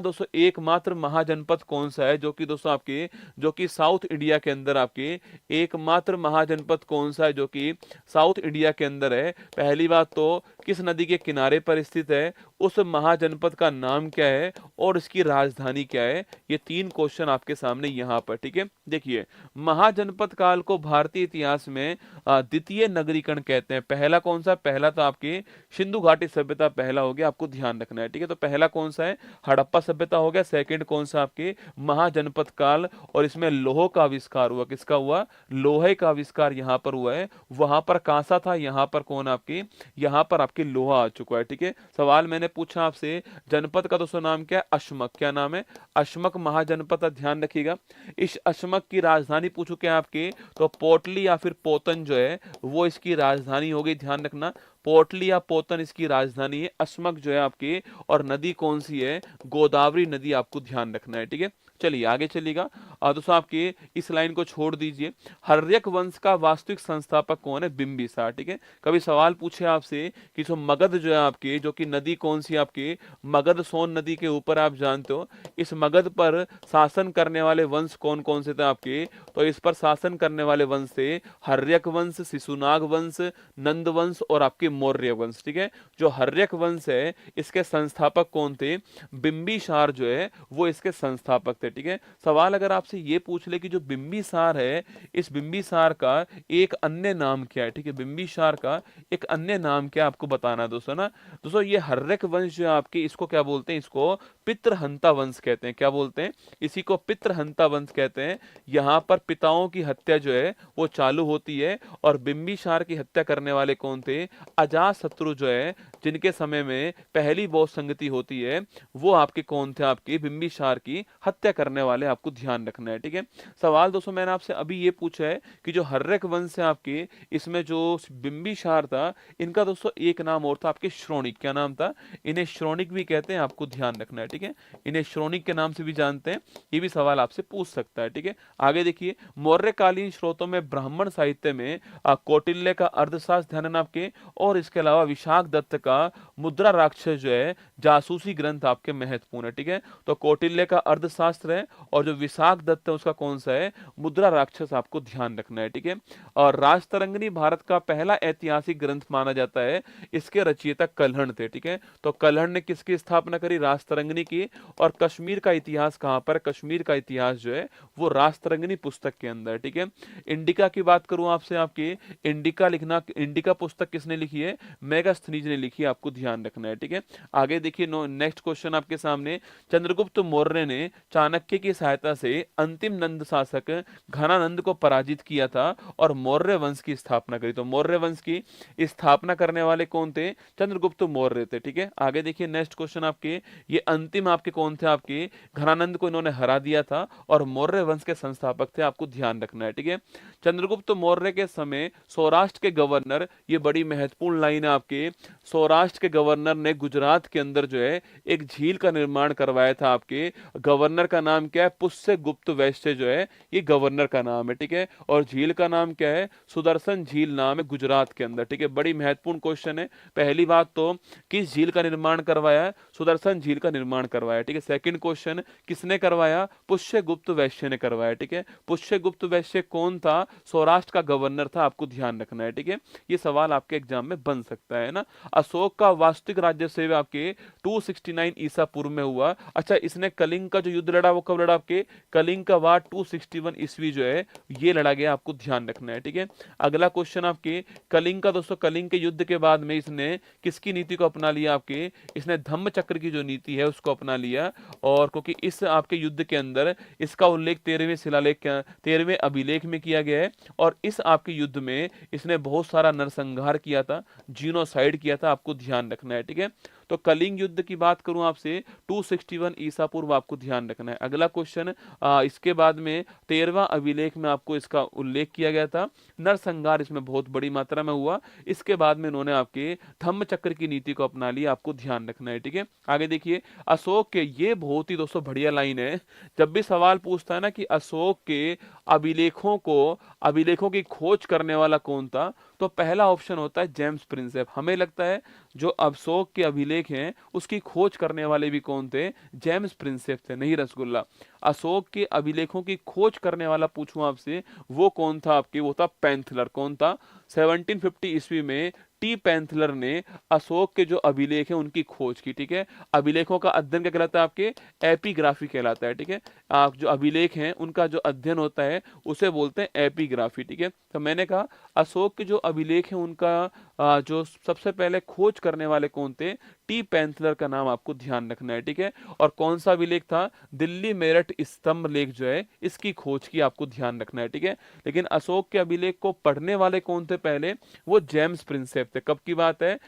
A: दोस्तों एकमात्र महाजनपद कौन सा है, जो कि दोस्तों आपके, जो कि साउथ इंडिया के अंदर आपके एकमात्र महाजनपद कौन सा है जो कि साउथ इंडिया के अंदर है। पहली बात तो किस नदी के किनारे पर स्थित है, उस महाजनपद का नाम क्या है और इसकी राजधानी क्या है, ये 3 क्वेश्चन आपके सामने यहाँ पर, ठीक है। देखिए, महाजनपद काल को भारतीय इतिहास में द्वितीय नगरीकरण कहते हैं। पहला कौन सा, पहला तो आपके सिंधु घाटी सभ्यता पहला हो गया, आपको ध्यान रखना है, ठीक है। तो पहला कौन सा है, हड़प्पा सभ्यता हो गया। सेकंड कौन सा आपके, महाजनपद काल, और इसमें लोह का आविष्कार हुआ, किसका हुआ, लोहे का आविष्कार यहाँ पर हुआ है। वहां पर कांसा था, यहाँ पर कौन आपके, यहाँ पर आपके लोहा आ चुका है, ठीक है। सवाल मैंने पूछा आपसे, जनपद का दोस्तों नाम क्या है, अशमक। क्या नाम है, अशमक महाजनपद का ध्यान रखिएगा। इस अशमक की राजधानी पूछू क्या आपके, तो पोटली या फिर पोतन जो है वो इसकी राजधानी हो गई, ध्यान रखना। पोटली या पोतन इसकी राजधानी है, अशमक जो है आपकी, और नदी कौन सी है, गोदावरी नदी, आपको ध्यान रखना है, ठीक है। चलिए आगे चलिएगा। दोस्तों आपके इस लाइन को छोड़ दीजिए। हर्यक वंश का वास्तविक संस्थापक कौन है, बिंबिसार, ठीक है। कभी सवाल पूछे आपसे कि जो मगध जो है आपके, जो कि नदी कौन सी आपके, मगध सोन नदी के ऊपर, आप जानते हो इस मगध पर शासन करने वाले वंश कौन कौन से थे आपके, तो इस पर शासन करने वाले वंश थे हर्यक वंश, शिशुनाग वंश, नंद वंश और आपके मौर्य वंश, ठीक है। जो हर्यक वंश है इसके संस्थापक कौन थे, बिंबिसार जो है वो इसके संस्थापक थे, ठीक है। सवाल अगर आपसे ये पूछ ले कि जो बिंबिसार है, इस बिंबिसार का एक अन्य नाम क्या है, ठीक है। बिंबिसार का एक अन्य नाम क्या, आपको बताना है दोस्तों ना। दोस्तों ये हर्यक वंश जो है आपके, इसको क्या बोलते हैं, इसको पितृहंता वंश कहते हैं। क्या बोलते हैं, इसी को पितृहंता वंश कहते हैं। यहाँ पर पिताओं की हत्या जो है वो चालू होती है, और बिंबिसार की हत्या करने वाले कौन थे, अजातशत्रु जो है, जिनके समय में पहली बौद्ध संगति होती है, वो आपके कौन थे, आपके बिंबिसार की हत्या करने वाले, आपको ध्यान रखना है, ठीक है। सवाल दोस्तों मैंने आपसे अभी ये पूछा है कि जो हर्यक वंश है आपके, इसमें जो बिंबिसार था, इनका दोस्तों एक नाम और था आपके, श्रोणिक। क्या नाम था, इन्हें श्रोणिक भी कहते हैं, आपको ध्यान रखना है, ठीक है। इन्हें श्रोणिक के नाम से भी जानते हैं, ये भी सवाल आपसे पूछ सकता है, ठीक है। आगे देखिए, मौर्यकालीन स्रोतों में ब्राह्मण साहित्य में कौटिल्य का अर्थशास्त्र ध्यान रखना आपके, और इसके अलावा विशाख दत्त का मुद्रा राक्षस जो है जासूसी ग्रंथ आपके महत्वपूर्ण है, ठीक है। तो कौटिल्य का अर्थशास्त्र है, और जो विशाख दत्त है उसका कौन सा है, मुद्रा राक्षस, आपको ध्यान रखना है, ठीक है। और राजतरंगिणी भारत का पहला ऐतिहासिक ग्रंथ माना जाता है, इसके रचयिता कल्हण थे, ठीक है। तो कल्हण ने किसकी स्थापना करी, राजतरंगिणी की। और कश्मीर का इतिहास कहां पर, कश्मीर का इतिहास जो है वो राजतरंगिणी पुस्तक के अंदर, ठीक है। इंडिका की बात करूं आपसे, आपकी इंडिका लिखना, इंडिका पुस्तक किसने लिखी है, मेगास्थनीज ने लिखी है, आपको ध्यान रखना है, ठीक है। आगे देखिए नेक्स्ट क्वेश्चन आपके सामने, चंद्रगुप्त मौर्य ने चाणक्य की सहायता से अंतिम नंद शासक घनानंद को पराजित किया था और मौर्य वंश की स्थापना करी। तो मौर्य वंश की स्थापना करने वाले कौन थे, चंद्रगुप्त मौर्य थे, ठीक है। आगे देखिए नेक्स्ट क्वेश्चन आपके, ये अंतिम आपके कौन थे, आपके घनानंद को इन्होंने हरा दिया था और मौर्य वंश के संस्थापक थे, आपको ध्यान रखना है, ठीक है। चंद्रगुप्त मौर्य के समय सौराष्ट्र के गवर्नर, ये बड़ी महत्वपूर्ण लाइन है आपके, सौराष्ट्र के गवर्नर ने गुजरात के अंदर जो है एक झील का निर्माण करवाया था। आपके गवर्नर का नाम क्या है, पुष्य गुप्त गुप्त वैश्य जो है ये गवर्नर का नाम है, ठीक है। और झील का नाम क्या है, सुदर्शन झील नाम है गुजरात के अंदर, ठीक है। बड़ी महत्वपूर्ण क्वेश्चन है। पहली बात तो किस झील का निर्माण करवाया है, सुदर्शन झील का निर्माण करवाया, ठीक है। सेकंड क्वेश्चन किसने करवाया, पुष्यगुप्त वैश्य ने करवाया, ठीक है। पुष्यगुप्त वैश्य कौन था, सौराष्ट्र का गवर्नर था, आपको ध्यान रखना है, ठीक है। ये सवाल आपके एग्जाम में बन सकता है ना। अशोक का वास्तविक राज्य से आपके 269 ईसा पूर्व में हुआ। अच्छा, इसने कलिंग का जो युद्ध लड़ा वो कब लड़ा, आपके कलिंग का वार 261 ईस्वी जो है ये लड़ा गया, आपको ध्यान रखना है, ठीक है। अगला क्वेश्चन आपके कलिंग का, दोस्तों कलिंग के युद्ध के बाद में इसने किसकी नीति को अपना लिया, आपके इसने धम्म चक्र की जो नीति है उसको अपना लिया। और क्योंकि इस आपके युद्ध के अंदर इसका उल्लेख 13वें शिलालेख 13वें अभिलेख में किया गया है। और इस आपके युद्ध में इसने बहुत सारा नरसंहार किया था, जीनोसाइड किया था, आपको ध्यान रखना है, ठीक है। तो कलिंग युद्ध की बात करूं आपसे 261 ईसा पूर्व, आपको ध्यान रखना है। अगला क्वेश्चन इसके बाद में 13वां अभिलेख में आपको इसका उल्लेख किया गया था, नरसंहार इसमें बहुत बड़ी मात्रा में हुआ। इसके बाद में इन्होंने आपके धम्म चक्र की नीति को अपना लिया, आपको ध्यान रखना है, ठीक है। आगे देखिए अशोक के, ये बहुत ही दोस्तों बढ़िया लाइन है। जब भी सवाल पूछता है ना कि अशोक के अभिलेखों की खोज करने वाला कौन था, तो पहला ऑप्शन होता है जेम्स प्रिंसेप। हमें लगता है जो अशोक के अभिलेख हैं उसकी खोज करने वाले भी कौन थे, जेम्स प्रिंसेप थे, नहीं रसगुल्ला। अशोक के अभिलेखों की खोज करने वाला पूछूं आपसे वो कौन था, आपके वो था पैंथलर। कौन था, 1750 ईस्वी में टी पैंथलर ने अशोक के जो अभिलेख हैं उनकी खोज की, ठीक है। अभिलेखों का अध्ययन क्या कहलाता है, आपके एपिग्राफी कहलाता है, ठीक है। आप जो अभिलेख हैं उनका जो अध्ययन होता है उसे बोलते हैं एपिग्राफी, ठीक है। तो मैंने कहा अशोक के जो अभिलेख हैं उनका जो सबसे पहले खोज करने वाले कौन थे, टी पैंथलर का नाम आपको ध्यान रखना है, ठीक है। और कौन सा अभिलेख था, दिल्ली मेरठ स्तंभ लेख जो है इसकी खोज की, आपको ध्यान रखना है, ठीक है। लेकिन अशोक के अभिलेख को पढ़ने वाले कौन थे पहले, वो जेम्स प्रिंसेप थे। कब की बात है,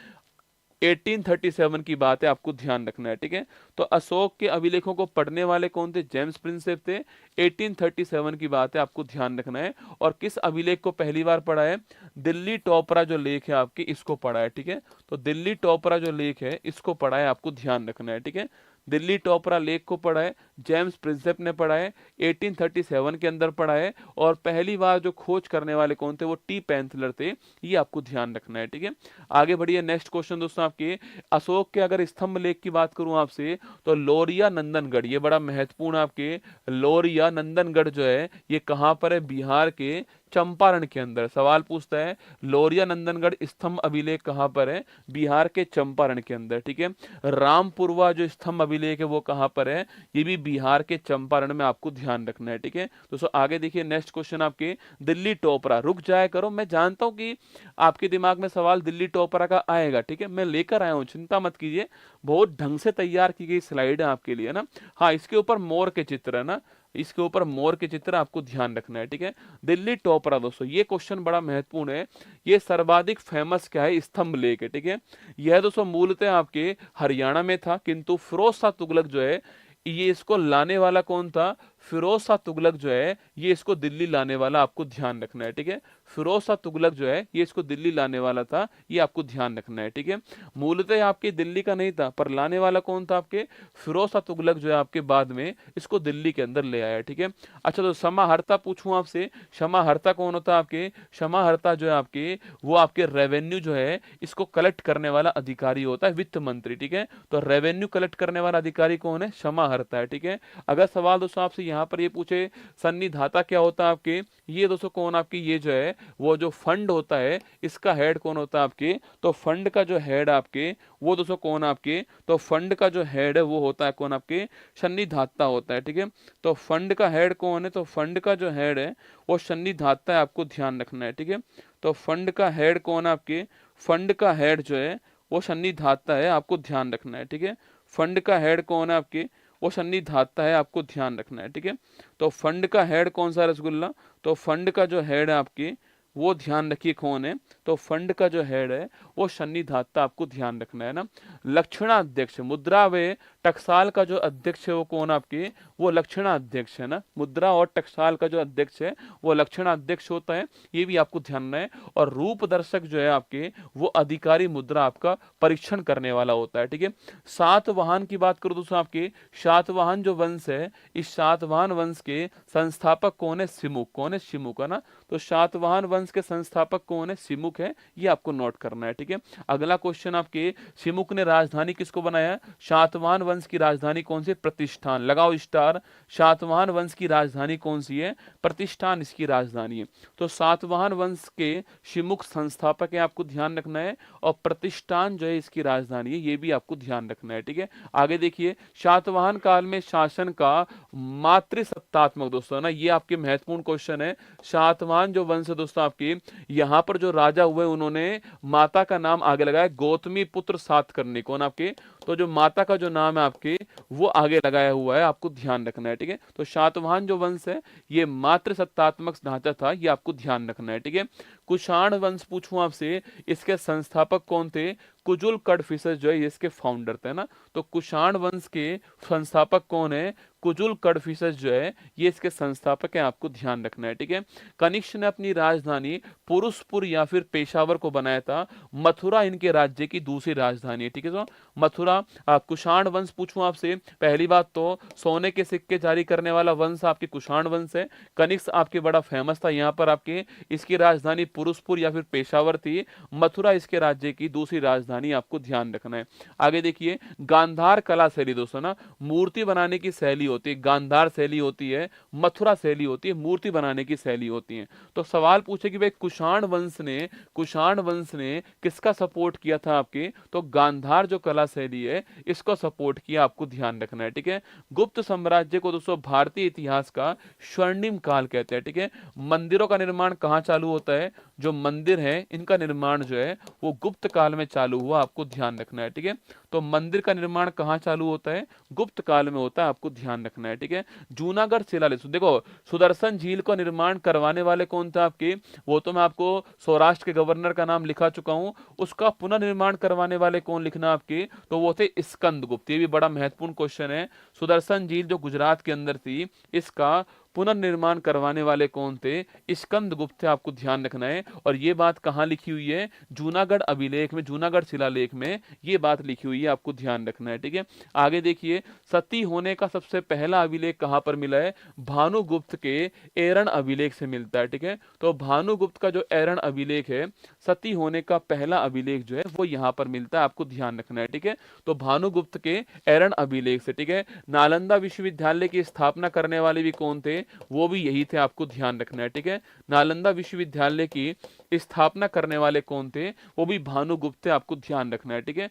A: 1837 की बात है, आपको ध्यान रखना है, ठीक है। तो अशोक के अभिलेखों को पढ़ने वाले कौन थे, जेम्स प्रिंसेप थे। 1837 की बात है, आपको ध्यान रखना है। और किस अभिलेख को पहली बार पढ़ा है, दिल्ली टोपरा जो लेख है आपकी इसको पढ़ा है, ठीक है। तो दिल्ली टोपरा जो लेख है इसको पढ़ा है, आपको ध्यान रखना है, ठीक है। दिल्ली टोपरा लेख को पढ़ा है, जेम्स प्रिंसेप ने पढ़ा है, 1837 के अंदर पढ़ा है। और पहली बार जो खोज करने वाले कौन थे, वो टी पैंथलर थे, ये आपको ध्यान रखना है, ठीक है। आगे बढ़िए, नेक्स्ट क्वेश्चन दोस्तों आपके अशोक के अगर स्तंभ लेख की बात करूं आपसे, तो लोरिया नंदनगढ़, ये बड़ा महत्वपूर्ण आपके लोरिया नंदनगढ़ जो है ये कहां पर है, बिहार के चंपारण के अंदर। सवाल पूछता है लोरिया नंदनगढ़ स्तंभ अभिलेख कहां पर है, बिहार के चंपारण के अंदर, ठीक है। रामपुरवा जो स्तंभ अभिलेख है वो कहां पर है, ये भी बिहार के चंपारण में, आपको ध्यान रखना है, ठीक है। दोस्तों आगे देखिए नेक्स्ट क्वेश्चन आपके दिल्ली टोपरा, रुक जाया करो, मैं जानता हूं कि आपके दिमाग में सवाल दिल्ली टोपरा का आएगा, ठीक है। मैं लेकर आया हूं, चिंता मत कीजिए, बहुत ढंग से तैयार की गई स्लाइड है आपके लिए ना। हाँ, इसके ऊपर मोर के चित्र है ना, इसके ऊपर मोर के चित्र आपको ध्यान रखना है, ठीक है। दिल्ली टोपरा, दोस्तों ये क्वेश्चन बड़ा महत्वपूर्ण है। ये सर्वाधिक फेमस क्या है, स्तंभ लेख है, ठीक है। यह दोस्तों मूलतः आपके हरियाणा में था, किंतु फिरोज शाह तुगलक जो है ये इसको लाने वाला कौन था, फिरोज शाह तुगलक जो है ये इसको दिल्ली लाने वाला, आपको ध्यान रखना है, ठीक है। फिरोज शाह तुगलक जो है ये इसको दिल्ली लाने वाला था, ये आपको ध्यान रखना है, ठीक है। मूलतः आपके दिल्ली का नहीं था, पर लाने वाला कौन था, आपके फिरोज शाह तुगलक जो है आपके बाद में इसको दिल्ली के अंदर ले आया, ठीक है। अच्छा, तो समाहर्ता पूछूं आपसे, समाहर्ता कौन होता है, आपके समाहर्ता जो है आपके वो आपके रेवेन्यू जो है इसको कलेक्ट करने वाला अधिकारी होता है, वित्त मंत्री, ठीक है। तो रेवेन्यू कलेक्ट करने वाला अधिकारी कौन है, समाहर्ता है, ठीक है। अगर सवाल दोस्तों आपसे यहाँ पर ये पूछे सन्निधाता क्या होता है आपके, ये दोस्तों कौन आपकी, ये जो है वो जो फंड होता है इसका हेड कौन होता है आपके, तो फंड का जो हेड आपके वो दोस्तों कौन आपके, तो फंड का जो हेड है वो होता है कौन आपके, सन्निधाता होता है, ठीक है। तो फंड का हेड कौन है, तो फंड का जो हेड है वो सन्निधाता है, आपको ध्यान रखना है, ठीक है। तो फंड का हेड कौन आपके, फंड का हेड जो है वो सन्निधाता है, आपको ध्यान रखना है, ठीक है। फंड का हेड कौन है आपके, वो सन्निधाता है, आपको ध्यान रखना है, ठीक है। तो फंड का हेड कौन सा रसगुल्ला, तो फंड का जो हेड है आपके वो ध्यान रखिए कौन है, तो फंड का जो हेड है वो शनिधाता, आपको ध्यान रखना है ना। लक्षणाध्यक्ष मुद्रा व टकसाल का जो अध्यक्ष है वो कौन आपके, वो लक्षणाध्यक्ष है ना। मुद्रा और टकसाल का जो अध्यक्ष है वो लक्षणाध्यक्ष होता है, ये भी आपको ध्यान रखना है। और रूप दर्शक जो है आपके, वो अधिकारी मुद्रा आपका परीक्षण करने वाला होता है, ठीक है। सातवाहन की बात करूं दोस्तों, आपके सातवाहन जो वंश है, इस सातवाहन वंश के संस्थापक कौन है, सिमुक। कौन है, सिमुक है ना। तो सातवाहन वंश के संस्थापक कौन है, सिमुक है, ये आपको नोट करना है, ठीक है। अगला क्वेश्चन आपके, सिमुक ने राजधानी किसको बनाया, सातवाहन वंश की राजधानी कौन सी, प्रतिष्ठान। लगाओ स्टार। सातवाहन वंश की राजधानी कौन सी है, प्रतिष्ठान इसकी राजधानी है। तो सातवाहन वंश के सिमुक संस्थापक है, आपको ध्यान रखना है। और प्रतिष्ठान जो है इसकी राजधानी है, ये भी आपको ध्यान रखना है, ठीक है। आगे देखिए, सातवाहन काल में शासन का मातृसत्तात्मक दोस्तों ना, ये आपके महत्वपूर्ण क्वेश्चन है। सातवाहन जो वंश है दोस्तों आपकी, यहाँ पर जो राजा हुए उन्होंने माता का नाम आगे लगाया गौतमी पुत्र सातकर्णी। कौन आपके, तो जो माता का जो नाम है आपके, वो आगे लगाया हुआ है, आपको ध्यान रखना है, ठीक है। तो सातवाहन जो वंश है ये मातृसत्तात्मक ढांचा था, ये आपको ध्यान रखना है, ठीक है। कुषाण वंश पूछूं आपसे, इसके संस्थापक कौन थे, कुजुल कडफिसस जो है ये इसके फाउंडर थे ना। तो कुषाण वंश के संस्थापक कौन है, कुजुल कडफिसस जो है ये इसके संस्थापक हैं, आपको ध्यान रखना है, ठीक है। कनिष्क ने अपनी राजधानी पुरुषपुर या फिर पेशावर को बनाया था। मथुरा इनके राज्य की दूसरी राजधानी है, ठीक है। तो मथुरा, कुषाण वंश पूछूं आपसे, पहली बात तो सोने के सिक्के जारी करने वाला वंश आपके कुषाण वंश है। कनिष्क आपके बड़ा फेमस था, यहाँ पर आपके इसकी राजधानी पुरुषपुर या फिर पेशावर थी। मथुरा इसके राज्य की दूसरी राजधानी, आपको ध्यान रखना है। आगे देखिए, गांधार कला शैली दोस्तों ना, मूर्ति बनाने की शैली होती है, गांधार शैली होती है, मथुरा शैली होती है, मूर्ति बनाने की शैली होती है। तो सवाल पूछे कि भाई कुषाण वंश ने किसका सपोर्ट किया था आपके, तो गांधार जो कला शैली है इसको सपोर्ट किया, आपको ध्यान रखना है, ठीक है। गुप्त साम्राज्य को दोस्तों भारतीय इतिहास का स्वर्णिम काल कहते हैं, ठीक है। मंदिरों का निर्माण कहाँ चालू होता है, जो मंदिर है इनका निर्माण जो है वो गुप्त काल में चालू हुआ, आपको ध्यान रखना है, ठीक है। तो मंदिर का निर्माण कहाँ चालू होता है, गुप्त काल में होता है, आपको ध्यान रखना है, ठीक है। जूनागढ़ शिलालेख देखो, सुदर्शन झील का निर्माण करवाने वाले कौन थे आपके, वो तो मैं आपको सौराष्ट्र के गवर्नर का नाम लिखा चुका हूं। उसका पुनर्निर्माण करवाने वाले कौन लिखना आपके, तो वो थे स्कंदगुप्त। ये भी बड़ा महत्वपूर्ण क्वेश्चन है। सुदर्शन झील जो गुजरात के अंदर थी, इसका पुनर्निर्माण करवाने वाले कौन थे, स्कंदगुप्त थे, आपको ध्यान रखना है। और ये बात कहाँ लिखी हुई है, जूनागढ़ अभिलेख में, जूनागढ़ शिलालेख में ये बात लिखी हुई है, आपको ध्यान रखना है, ठीक है। आगे देखिए, सती होने का सबसे पहला अभिलेख कहाँ पर मिला है, भानुगुप्त के एरन अभिलेख से मिलता है, ठीक है। तो भानुगुप्त का जो एरन अभिलेख है, सती होने का पहला अभिलेख जो है वो यहाँ पर मिलता है, आपको ध्यान रखना है, ठीक है। तो भानुगुप्त के एरन अभिलेख से, ठीक है। नालंदा विश्वविद्यालय की स्थापना करने वाले भी कौन थे, वो भी यही थे, आपको ध्यान रखना है, ठीक है। नालंदा विश्वविद्यालय की स्थापना करने वाले कौन थे, वो भी भानुगुप्त थे, आपको ध्यान रखना है, ठीक है।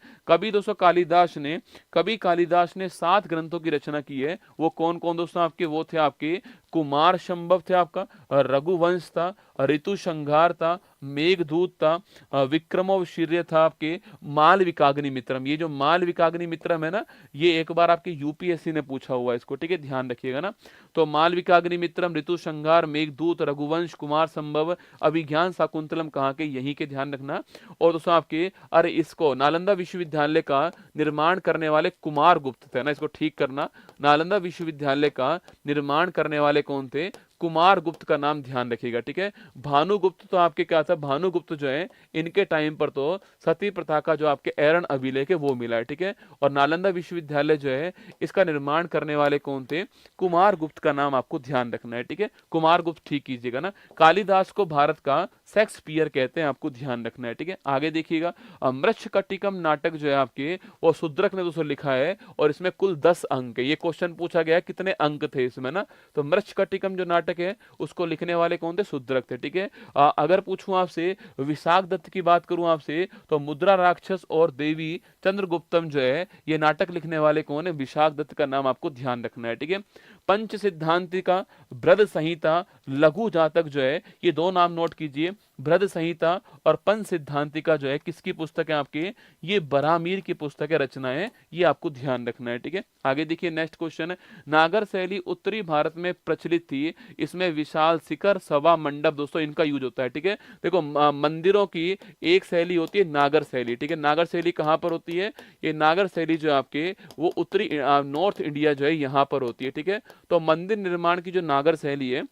A: कवि कालिदास ने 7 ग्रंथों की रचना की है, वो कौन कौन दोस्तों आपके, वो थे आपके कुमार संभव थे, आपका रघुवंश था, ऋतु संहार था, मेघदूत था, विक्रमोर्वशीय था, आपके मालविकाग्नि मित्रम। ये जो मालविकाग्नि मित्रम है ना, ये एक बार आपके यूपीएससी ने पूछा हुआ है इसको, ठीक है, ध्यान रखिएगा ना। तो मालविकाग्नि मित्रम, ऋतु संहार, मेघदूत, रघुवंश, कुमार संभव, अभिज्ञान शाकुंतलम कहाँ के, यहीं के, ध्यान रखना। और दोस्तों आपके, अरे इसको नालंदा विश्वविद्यालय का निर्माण करने वाले कुमार गुप्त थे ना, इसको ठीक करना। नालंदा विश्वविद्यालय का निर्माण करने वाले कौन थे, कुमार गुप्त का नाम ध्यान रखिएगा, ठीक है। भानुगुप्त तो आपके क्या था, भानुगुप्त जो है इनके टाइम पर तो सती प्रथा का जो आपके एरन अभिलेख है वो मिला है, ठीक है। और नालंदा विश्वविद्यालय जो है इसका निर्माण करने वाले कौन थे, कुमार गुप्त का नाम आपको ध्यान रखना है, ठीक है। कुमार गुप्त ठीक कीजिएगा ना। कालिदास को भारत का शेक्सपियर कहते हैं, आपको ध्यान रखना है, ठीक है। आगे देखिएगा, मृच्छकटिकम नाटक जो है आपके, वो शुद्रक ने दोस्तों लिखा है, और इसमें कुल 10 अंक है। ये क्वेश्चन पूछा गया है कितने अंक थे इसमें ना, तो मृच्छकटिकम जो नाटक है उसको लिखने वाले कौन थे, शुद्रक थे, ठीक है। अगर पूछूं आपसे, विशाख दत्त की बात करूं आपसे, तो मुद्रा राक्षस और देवी चंद्रगुप्तम जो है ये नाटक लिखने वाले कौन है, विशाख दत्त का नाम आपको ध्यान रखना है, ठीक है। पंच सिद्धांतिका, बृहद संहिता, लघु जातक जो है, ये दो नाम नोट कीजिए। बृहद संहिता और पंच सिद्धांतिका जो है किसकी पुस्तक है आपकी, ये बरामीर की पुस्तक है, रचना है, ये आपको ध्यान रखना है। ठीक है, आगे देखिए नेक्स्ट क्वेश्चन है, नागर शैली उत्तरी भारत में प्रचलित थी, इसमें विशाल शिखर, सभा मंडप, दोस्तों इनका यूज होता है। ठीक है, देखो मंदिरों की एक शैली होती है नागर शैली। ठीक है, नागर शैली कहाँ पर होती है, ये नागर शैली जो आपके वो उत्तरी नॉर्थ इंडिया जो है यहाँ पर होती है। ठीक है, तो मंदिर निर्माण की जो नागर शैली है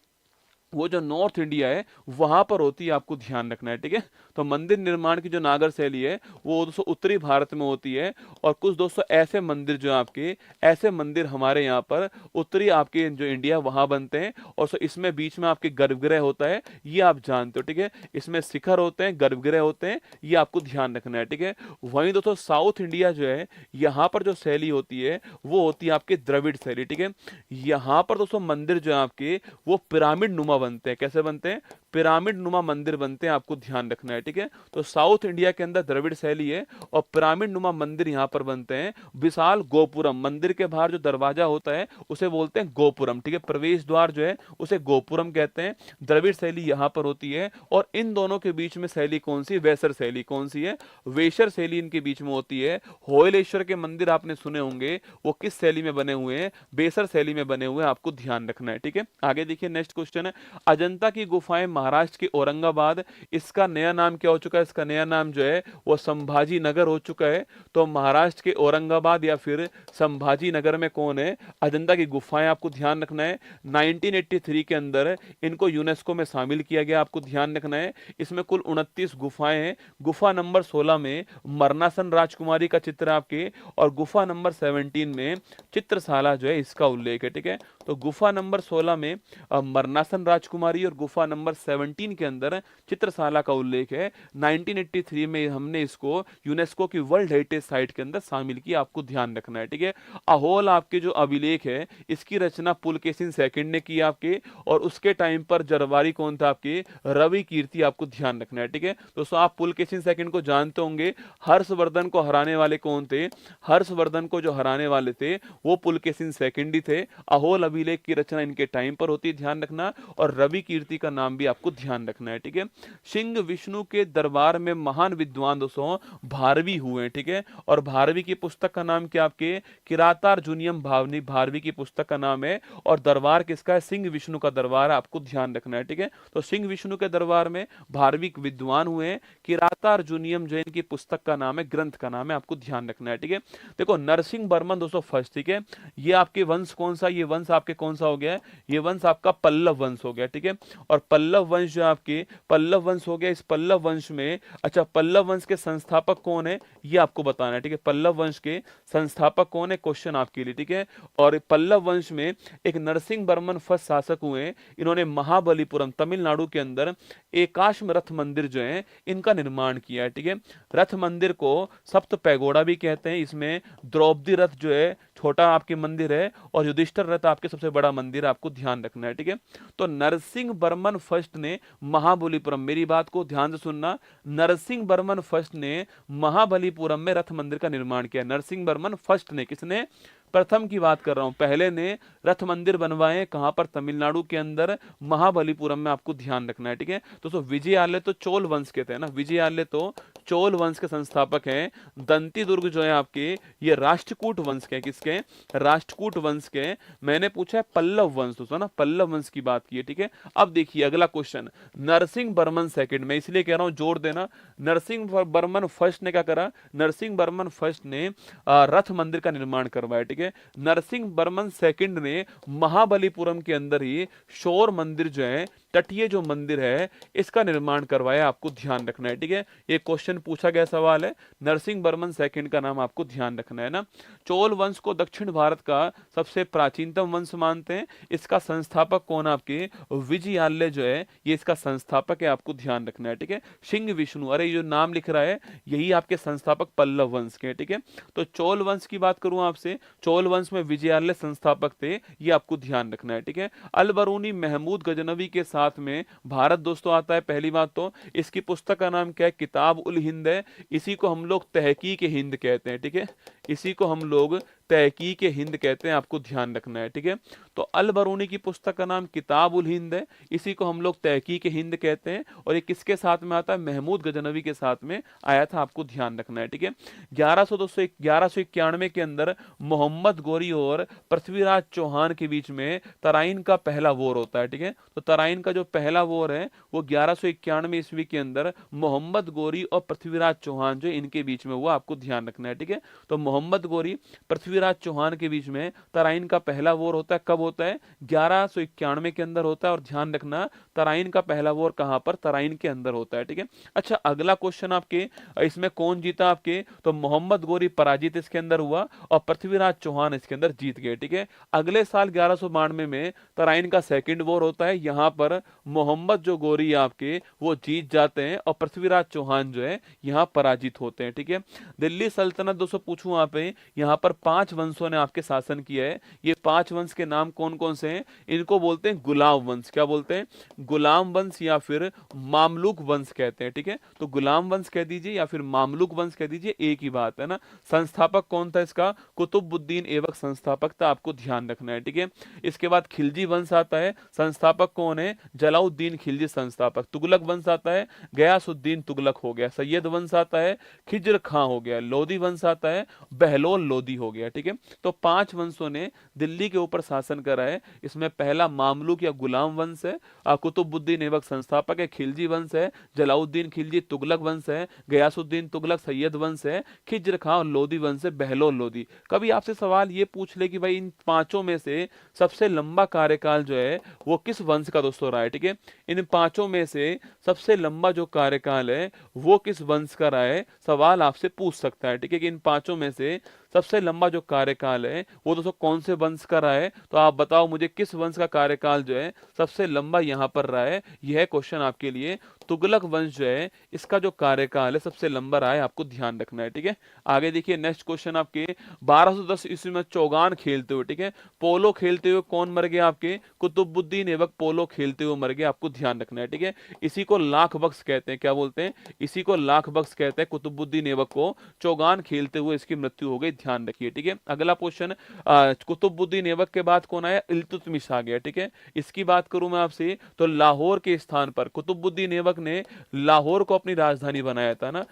A: वो जो नॉर्थ इंडिया है वहां पर होती है, आपको ध्यान रखना है। ठीक है, तो मंदिर निर्माण की जो नागर शैली है वो दोस्तों उत्तरी भारत में होती है। और कुछ दोस्तों ऐसे मंदिर जो आपके, ऐसे मंदिर हमारे यहाँ पर उत्तरी आपके जो इंडिया वहां बनते हैं। और इसमें बीच में आपके गर्भगृह होता है, ये आप जानते हो। ठीक है, इसमें शिखर होते हैं, गर्भगृह होते हैं, ये आपको ध्यान रखना है। ठीक है, वहीं दोस्तों साउथ इंडिया जो है यहाँ पर जो शैली होती है वो होती है आपकी द्रविड़ शैली। ठीक है, यहाँ पर दोस्तों मंदिर जो है आपके वो पिरामिड नुमा बनते हैं। कैसे बनते हैं, पिरामिड नुमा मंदिर बनते हैं, आपको ध्यान रखना है। ठीक है, तो साउथ इंडिया के अंदर द्रविड़ शैली है और पिरामिड नुमा मंदिर यहाँ पर बनते हैं। विशाल गोपुरम, मंदिर के बाहर जो दरवाजा होता है उसे बोलते हैं गोपुरम। ठीक है, प्रवेश द्वार जो है उसे गोपुरम कहते हैं। द्रविड़ शैली यहाँ पर होती है। और इन दोनों के बीच में शैली कौन सी, वेसर शैली। कौन सी है, वेसर शैली इनके बीच में होती है। होयलेश्वर के मंदिर आपने सुने होंगे, वो किस शैली में बने हुए हैं, बेसर शैली में बने हुए हैं, आपको ध्यान रखना है। ठीक है, आगे देखिए नेक्स्ट क्वेश्चन है, अजंता की गुफाएं महाराष्ट्र के औरंगाबाद, इसका नया नाम क्या हो चुका है, इसका नया नाम जो है वो संभाजी नगर हो चुका है। तो महाराष्ट्र के औरंगाबाद या फिर संभाजी नगर में कौन है, अजंता की गुफाएं, आपको ध्यान रखना है। 1983 के अंदर इनको यूनेस्को में शामिल किया गया, आपको ध्यान रखना है। इसमें कुल 29 गुफाएं हैं। गुफा नंबर 16 में मरनासन राजकुमारी का चित्र आपके, और गुफा नंबर 17 में चित्रशाला जो है इसका उल्लेख है। ठीक है, तो गुफा नंबर 16 में मरनासन राजकुमारी और गुफा नंबर 17 के अंदर चित्रशाला का उल्लेख है। 1983 में हमने इसको यूनेस्को की वर्ल्ड हेरिटेज साइट के अंदर शामिल किया, आपको ध्यान रखना है। ठीक है, अहोल आपके जो अभिलेख है इसकी रचना पुलकेशिन सेकंड ने की आपके, और उसके टाइम पर जरवारी कौन था आपके, रवि कीर्ति, आपको ध्यान रखना है। ठीक है, दोस्तों आप पुलकेशिन सेकंड को जानते होंगे, हर्षवर्धन को हराने वाले कौन थे, हर्षवर्धन को जो हराने वाले थे वो पुलकेशिन सेकंड ही थे। अहोल अभिलेख की रचना इनके टाइम पर होती है, ध्यान रखना। और रवि कीर्ति का नाम भी आपको ध्यान रखना है। ठीक है, सिंह विष्णु के दरबार में महान विद्वान दोस्तों भारवी हुए। ठीक है, और भारवी की पुस्तक का नाम क्या आपके, किरातार्जुनियम भावनी, भारवी की पुस्तक का नाम है। और दरबार किसका है, सिंह विष्णु का दरबार है, आपको ध्यान रखना है। ठीक है, तो सिंह विष्णु के दरबार में भारवी विद्वान हुए। किरातार्जुनियम जो इनकी पुस्तक का नाम है, ग्रंथ का नाम है, आपको ध्यान रखना है। ठीक है, देखो नरसिंह वर्मन दोस्तों फर्स्ट। ठीक है, ये आपके वंश कौन सा, ये वंश आपके कौन सा हो गया है, ये वंश आपका पल्लव वंश हो गया। ठीक है, और पल्लव वंश जो आपके पल्लव वंश हो गया, इस पल्लव वंश में अच्छा पल्लव वंश के संस्थापक कौन है ये आपको बताना है। ठीक है, पल्लव वंश के संस्थापक कौन है, क्वेश्चन आपके लिए। ठीक है, और पल्लव वंश में एक नरसिंह वर्मन फर्स्ट शासक हुए, इन्होंने महाबलीपुरम तमिलनाडु के अंदर एकाश्म रथ मंदिर जो है इनका निर्माण किया है। ठीक है, रथ मंदिर को सप्त पैगोडा भी कहते हैं। इसमें द्रौपदी रथ जो है छोटा आपके मंदिर है, और युधिष्ठिर रथ आपके सबसे बड़ा मंदिर है, आपको ध्यान रखना है। ठीक है, तो नरसिंह वर्मन फर्स्ट ने महाबलीपुरम, मेरी बात को ध्यान से सुनना, नरसिंह वर्मन फर्स्ट ने महाबलीपुरम में रथ मंदिर का निर्माण किया। नरसिंह वर्मन फर्स्ट ने, किसने, प्रथम की बात कर रहा हूं, पहले ने रथ मंदिर बनवाए कहां पर, तमिलनाडु के अंदर महाबलीपुरम में, आपको ध्यान रखना है। ठीक है, दोस्तों विजयालय तो चोल वंश के थे ना, विजयालय तो चोल वंश के संस्थापक हैं। दंती दुर्ग जो है आपके ये राष्ट्रकूट वंश के, किसके, राष्ट्रकूट वंश के। मैंने पूछा है पल्लव वंश, दोस्तों ना पल्लव वंश की बात की है। ठीक है, अब देखिए अगला क्वेश्चन, नरसिंह वर्मन सेकंड, मैं इसलिए कह रहा हूं जोर देना, नरसिंह वर्मन फर्स्ट ने क्या करा, नरसिंह वर्मन फर्स्ट ने रथ मंदिर का निर्माण करवाया। ठीक है, नरसिंह वर्मन सेकंड ने महाबलीपुरम के अंदर ही शोर मंदिर जो है, तटीय जो मंदिर है, इसका निर्माण करवाया, आपको ध्यान रखना है। ठीक है, ये क्वेश्चन पूछा गया सवाल है, नरसिंह वर्मन सेकंड का नाम आपको ध्यान रखना है ना। चोल वंश को दक्षिण भारत का सबसे प्राचीनतम वंश मानते हैं। इसका संस्थापक कौन, आपके विजयालय जो है ये इसका संस्थापक है, आपको ध्यान रखना है। ठीक है, सिंह विष्णु, अरे ये जो नाम लिख रहा है यही आपके संस्थापक पल्लव वंश के। ठीक है, तो चोल वंश की बात करूं आपसे, चोल वंश में विजयालय संस्थापक थे, ये आपको ध्यान रखना है। ठीक है, अलबरूनी महमूद गजनवी के साथ में भारत दोस्तों आता है। पहली बात तो इसकी पुस्तक का नाम क्या है, किताब उल हिंद है, इसी को हम लोग तहकीक हिंद कहते हैं। ठीक है, इसी को हम लोग तहकीक हिंद कहते हैं, आपको ध्यान रखना है, ठीक है। तो अल बरूनी की पुस्तक का नाम किताब उल हिंद है, इसी को हम लोग तहकीक हिंद कहते हैं, और ये किसके साथ में आता है, महमूद गजनवी के साथ में आया था, आपको ध्यान रखना है, ठीक है। 1191 के अंदर मोहम्मद गोरी और पृथ्वीराज चौहान के बीच में तराइन का पहला वॉर होता है, ठीक है। तो तराइन का जो पहला वॉर है वो 1191 ईस्वी के अंदर मोहम्मद गोरी और पृथ्वीराज चौहान जो इनके बीच में हुआ, आपको ध्यान रखना है, ठीक है। तो मोहम्मद गोरी पृथ्वीराज चौहान के बीच में तराइन का पहला वॉर होता है, कब होता है, 1191 के अंदर होता है, और ध्यान रखना तराइन का पहला वॉर कहां पर, तराइन के अंदर होता है, ठीक है। अच्छा, अगला क्वेश्चन आपके, इसमें कौन जीता आपके, तो मोहम्मद गोरी पराजित इसके अंदर हुआ और पृथ्वीराज चौहान इसके अंदर जीत गए, ठीक है। अगले साल 1192 में तराइन का सेकंड वॉर होता है, यहां पर मोहम्मद जो गोरी आपके वो जीत जाते हैं और पृथ्वीराज चौहान जो है यहां पराजित होते हैं, ठीक है। दिल्ली सल्तनत दोस्तों पूछूं आप, यहां पर 5 वंशों ने आपके शासन किया है। ये 5 वंश के नाम कौन कौन से हैं, इनको बोलते हैं गुलाम वंश, क्या बोलते हैं, गुलाम वंश या फिर मामलुक वंश कहते हैं, ठीक है। तो गुलाम वंश कह दीजिए या फिर मामलुक वंश कह दीजिए, एक ही बात है ना। संस्थापक कौन था इसका, कुतुबुद्दीन ऐबक संस्थापक था, आपको ध्यान रखना है, ठीक है। इसके बाद खिलजी वंश आता है, संस्थापक कौन है, जलाउद्दीन खिलजी संस्थापक। तुगलक वंश आता है, गयासुद्दीन तुगलक हो गया। सैयद वंश आता है, खिज्र खां हो गया। लोधी वंश आता है, बहलोल लोधी हो गया, ठीक है। तो 5 वंशों ने दिल्ली के ऊपर शासन करा है। इसमें पहला मामलुक या गुलाम वंश है, कुतुबुद्दीन ऐबक संस्थापक है, खिलजी वंश है, जलाउद्दीन खिलजी, तुगलक वंश है, गयासुद्दीन तुगलक, सैयद वंश है, खिज्र खां और लोधी वंश है, बहलोल लोधी। कभी आपसे सवाल ये पूछ ले कि भाई इन पांचों में से सबसे लंबा कार्यकाल जो है वो किस वंश का दोस्तों रहा है, ठीक है। इन पांचों में से सबसे लंबा जो कार्यकाल है वो किस वंश का रहा है, सवाल आपसे पूछ सकता है, ठीक है, कि इन पांचों में से सबसे लंबा जो कार्यकाल है वो दोस्तों कौन से वंश का रहा है। तो आप बताओ मुझे किस वंश का कार्यकाल जो है सबसे लंबा यहां पर रहा है। यह क्वेश्चन आपके लिए, तुगलक वंश जो है इसका जो कार्यकाल है सबसे लंबा रहा है, आपको ध्यान रखना है, ठीक है। आगे देखिए नेक्स्ट क्वेश्चन आपके, 1210 ईस्वी में चौगान खेलते हुए, ठीक है, पोलो खेलते हुए कौन मर गया आपके, कुतुबुद्दीन ऐबक पोलो खेलते हुए मर गया, आपको ध्यान रखना है, ठीक है। इसी को लाख बख्श कहते हैं, क्या बोलते हैं, इसी को लाख बख्श कहते हैं। कुतुबुद्दीन ऐबक को चौगान खेलते हुए इसकी मृत्यु हो गई, ध्यान रखिए, ठीक है। अगला क्वेश्चन, कुतुबुद्दीन ऐबक के बाद कौन आया, इल्तुतमिश आ गया, ठीक है। इसकी बात करूं मैं आपसे तो लाहौर के स्थान पर कुतुबुद्दीन ऐबक ने लाहौर को अपनी राजधानी बनाया था ना।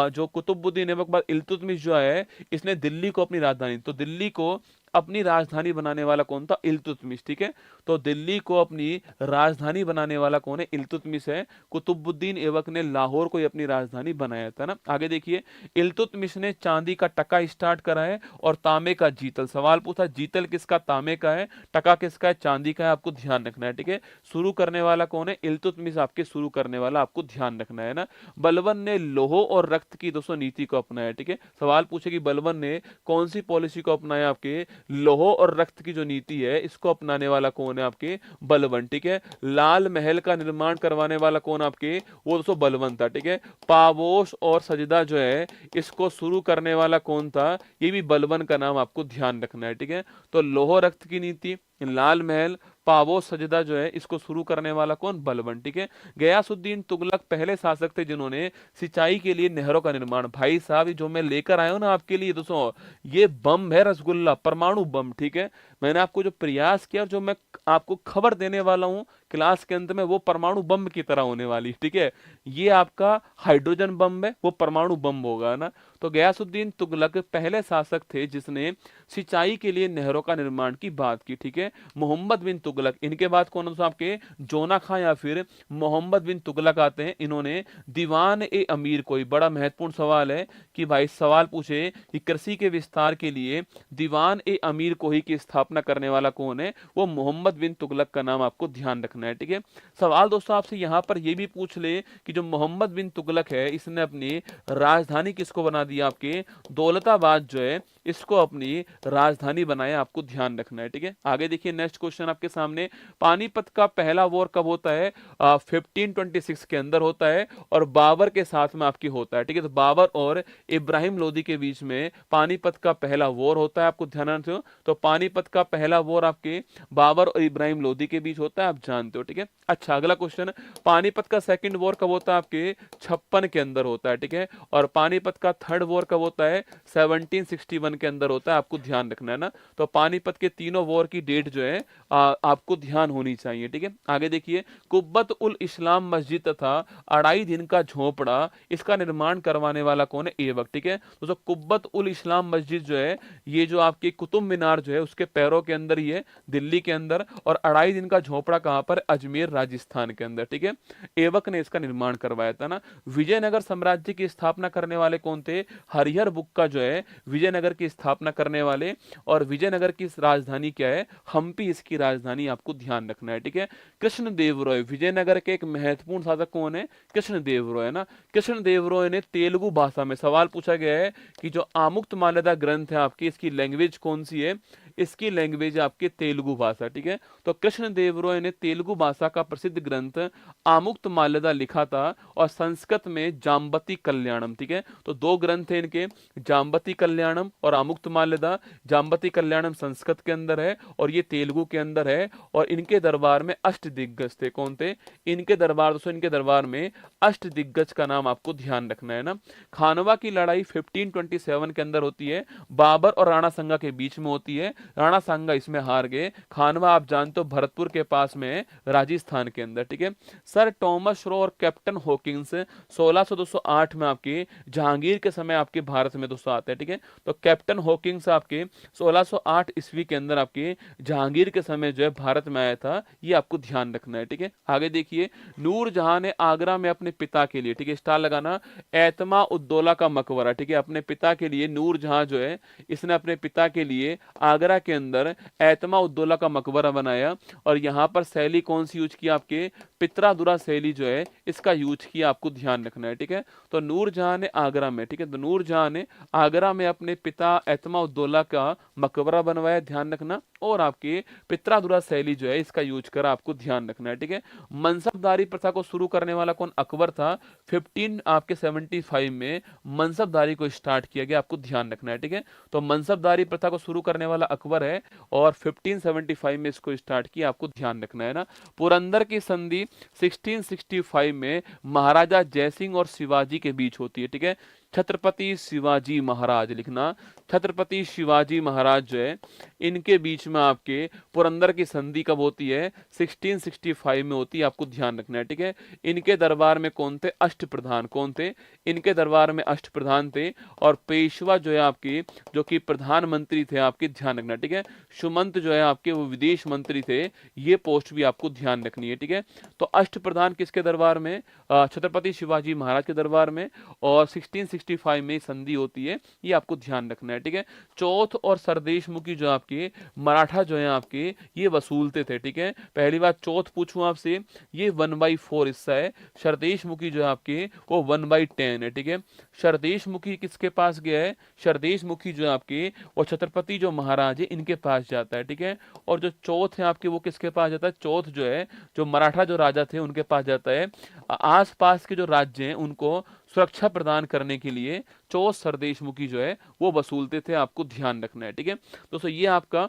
A: जो कुतुबुद्दीन ऐबक बाद इल्तुतमिश जो है इसने दिल्ली को अपनी राजधानी, तो दिल्ली को अपनी राजधानी बनाने वाला कौन था, इल्तुतमिश, ठीक है। तो दिल्ली को अपनी राजधानी बनाने वाला कौन है, इल्तुतमिश है। कुतुबुद्दीन ऐबक ने लाहौर को अपनी राजधानी बनाया था ना। आगे देखिए, इल्तुतमिश ने चांदी का टका स्टार्ट करा है और तांबे का जीतल। सवाल पूछा जीतल किसका, तांबे का है, टका किसका है, चांदी का है, आपको ध्यान रखना है, ठीक है। शुरू करने वाला कौन है, इल्तुतमिश आपके शुरू करने वाला, आपको ध्यान रखना है ना। बलबन ने लोह और रक्त की दोस्तों नीति को अपनाया, ठीक है। सवाल पूछे कि बलबन ने कौन सी पॉलिसी को अपनाया, आपके लोह और रक्त की जो नीति है इसको अपनाने वाला कौन है, आपके बलबन, ठीक है। लाल महल का निर्माण करवाने वाला कौन आपके, वो दोस्तों बलबन था, ठीक है। पावोश और सजदा जो है इसको शुरू करने वाला कौन था, ये भी बलबन का नाम आपको ध्यान रखना है, ठीक है। तो लोह रक्त की नीति, लाल महल, पावो सजदा जो है इसको शुरू करने वाला कौन, बलबन, ठीक है। गयासुद्दीन तुगलक पहले शासक थे जिन्होंने सिंचाई के लिए नहरों का निर्माण, भाई साहब जो मैं लेकर आया हूं ना आपके लिए दोस्तों, ये बम है, रसगुल्ला, परमाणु बम, ठीक है। मैंने आपको जो प्रयास किया और जो मैं आपको खबर देने वाला हूं क्लास के अंत में वो परमाणु बम की तरह होने वाली, ठीक है। ये आपका हाइड्रोजन बम है, वो परमाणु बम होगा ना। तो गयासुद्दीन तुगलक पहले शासक थे जिसने सिंचाई के लिए नहरों का निर्माण की बात की, ठीक है। मोहम्मद बिन तुगलक, इनके बाद कौन सा आपके, जोना खां या फिर मोहम्मद बिन तुगलक आते हैं। इन्होंने दीवान ए अमीर, कोई बड़ा महत्वपूर्ण सवाल है कि भाई सवाल पूछे कि कृषि के विस्तार के लिए दीवान ए अमीर कोही की स्थापना करने वाला कौन है, वो मोहम्मद बिन तुगलक का नाम आपको ध्यान रखना है, ठीक है। सवाल दोस्तों आपसे यहां पर यह भी पूछ ले कि जो मोहम्मद बिन तुगलक है इसने अपनी राजधानी किसको बना दिया, आपके दौलताबाद जो है इसको अपनी राजधानी बनाया, आपको ध्यान रखना है, ठीक है। आगे देखिए नेक्स्ट क्वेश्चन आपके सामने, पानीपत का पहला वॉर कब होता है, 1526 के अंदर होता है और बाबर के साथ में आपकी होता है, ठीक है। तो बाबर और इब्राहिम लोदी के बीच में पानीपत का पहला वॉर होता है, आपको ध्यान रखना है। तो पानीपत का पहला वॉर आपके बाबर और इब्राहिम लोदी के बीच होता है, आप जानते हो, ठीक है। अच्छा अगला क्वेश्चन, पानीपत का सेकंड वॉर कब होता है, आपके 56 के अंदर होता है, ठीक है। और पानीपत का थर्ड वॉर कब होता है, 1761 1947 के अंदर होता है, आपको ध्यान रखना है ना। तो पानीपत के तीनों वॉर की डेट जो है आपको ध्यान होनी चाहिए, ठीक है। आगे देखिए, कुब्बत उल इस्लाम मस्जिद तथा 2.5 दिन का झोपड़ा, इसका निर्माण करवाने वाला कौन है? ऐबक, ठीक है। दोस्तों कुब्बत उल इस्लाम मस्जिद जो है, ये जो आपकी कुतुब मीनार जो है उसके पैरों के अंदर ही है, दिल्ली के अंदर, और 2.5 दिन का झोपड़ा कहाँ पर? अजमेर राजस्थान के अंदर, ठीक है। ऐबक ने इसका निर्माण करवाया था ना। विजयनगर साम्राज्य की स्थापना करने वाले कौन थे? हरिहर बुक्का जो है विजयनगर की स्थापना करने वाले, और विजयनगर की राजधानी क्या है? हम्पी इसकी राजधानी, आपको ध्यान रखना है, ठीक है। कृष्णदेव राय, विजयनगर के एक महत्वपूर्ण शासक कौन है? कृष्णदेव राय ना। कृष्णदेव राय ने तेलुगु भाषा में, सवाल पूछा गया है कि जो आमुक्तमाल्यदा ग्रंथ है आपकी, इसकी लैंग्वेज कौन सी है? इसकी लैंग्वेज आपके तेलुगु भाषा, ठीक है। तो कृष्णदेव राय ने तेलुगु भाषा का प्रसिद्ध ग्रंथ आमुक्तमाल्यदा लिखा था, और संस्कृत में जाम्बती कल्याणम, ठीक है। तो दो ग्रंथ हैं इनके, जाम्बती कल्याणम और आमुक्तमाल्यदा। जाम्बती कल्याणम संस्कृत के अंदर है और ये तेलुगु के अंदर है, और इनके दरबार में अष्टदिग्गज थे। कौन थे इनके दरबार? दोस्तों इनके दरबार में अष्टदिग्गज का नाम आपको ध्यान रखना है ना। खानवा की लड़ाई 1527 के अंदर होती है, बाबर और राणा सांगा के बीच में होती है। राणा सांगा इसमें हार गए। खानवा आप जानते हो भरतपुर के पास में है, राजस्थान के अंदर, ठीक है। सर टॉमस रो और कैप्टन हॉकिंस 1600-208 में आपके जहांगीर के समय आपके भारत में दोस्तों आते हैं, ठीक है। तो कैप्टन हॉकिंस आपके 1608 ईस्वी के अंदर आपके जहांगीर के समय जो है भारत में आया था, ये आपको ध्यान रखना है, ठीक है। आगे देखिए, नूरजहां ने आगरा में अपने पिता के लिए, ठीक है, स्टार लगाना, एतमा उद्दौला का मकबरा, ठीक है, अपने पिता के लिए नूरजहां जो है इसने अपने पिता के लिए आगरा के अंदर एतमा उद्दौला का मकबरा बनाया, और यहाँ पर शैली कौन सी यूज की? आपके पित्रादुरा शैली जो है इसका यूज किया, आपको ध्यान रखना है, ठीक है। तो नूरजहां ने आगरा में, ठीक है, तो नूरजहां ने आगरा में अपने पिता एतमा उद्दौला का मकबरा बनवाया, ध्यान रखना, और आपके पित्रादुरा शैली जो है इसका यूज करा, आपको ध्यान रखना है, ठीक है। मनसबदारी प्रथा को शुरू करने वाला कौन? अकबर था। 1575 में मनसबदारी को स्टार्ट किया गया, आपको ध्यान रखना है, ठीक है। तो मनसबदारी प्रथा को शुरू करने वाला अकबर है, और 1575 में इसको स्टार्ट किया, आपको ध्यान रखना है ना। पुरंदर की संधि 1665 में महाराजा जयसिंह और शिवाजी के बीच होती है, ठीक है। छत्रपति शिवाजी महाराज लिखना, छत्रपति शिवाजी महाराज जो है इनके बीच में आपके पुरंदर की संधि कब होती है? 1665 में होती है, आपको ध्यान रखना है, ठीक है। इनके दरबार में कौन थे? अष्टप्रधान। कौन थे इनके दरबार में? अष्टप्रधान थे, और पेशवा जो है आपके, जो कि प्रधानमंत्री थे, आपके ध्यान रखना, ठीक है। सुमंत जो है आपके वो विदेश मंत्री थे, ये पोस्ट भी आपको ध्यान रखनी है, ठीक है। तो अष्टप्रधान किसके दरबार में? छत्रपति शिवाजी महाराज के दरबार में, और 1665 में संधि होती है, ये आपको ध्यान रखना है, ठीक है। चौथ और सरदेशमुखी जो आपके मराठा जो है आपके, ये वसूलते थे, ठीक है। पहली बात चौथ पूछूं आपसे, ये 1/4 हिस्सा है। सरदेशमुखी जो है आपके वो 1/10 है, ठीक है। सरदेशमुखी किसके पास गया है? सरदेशमुखी जो है आपके वो छत्रपति जो महाराज है इनके पास जाता है, ठीक है। और जो चौथ है आपके वो किसके पास जाता है? चौथ जो है जो मराठा जो राजा थे उनके पास जाता है। आसपास के जो राज्य हैं उनको सुरक्षा प्रदान करने के लिए चौथ सरदेशमुखी जो है वो वसूलते थे, आपको ध्यान रखना है, ठीक है। दोस्तों ये आपका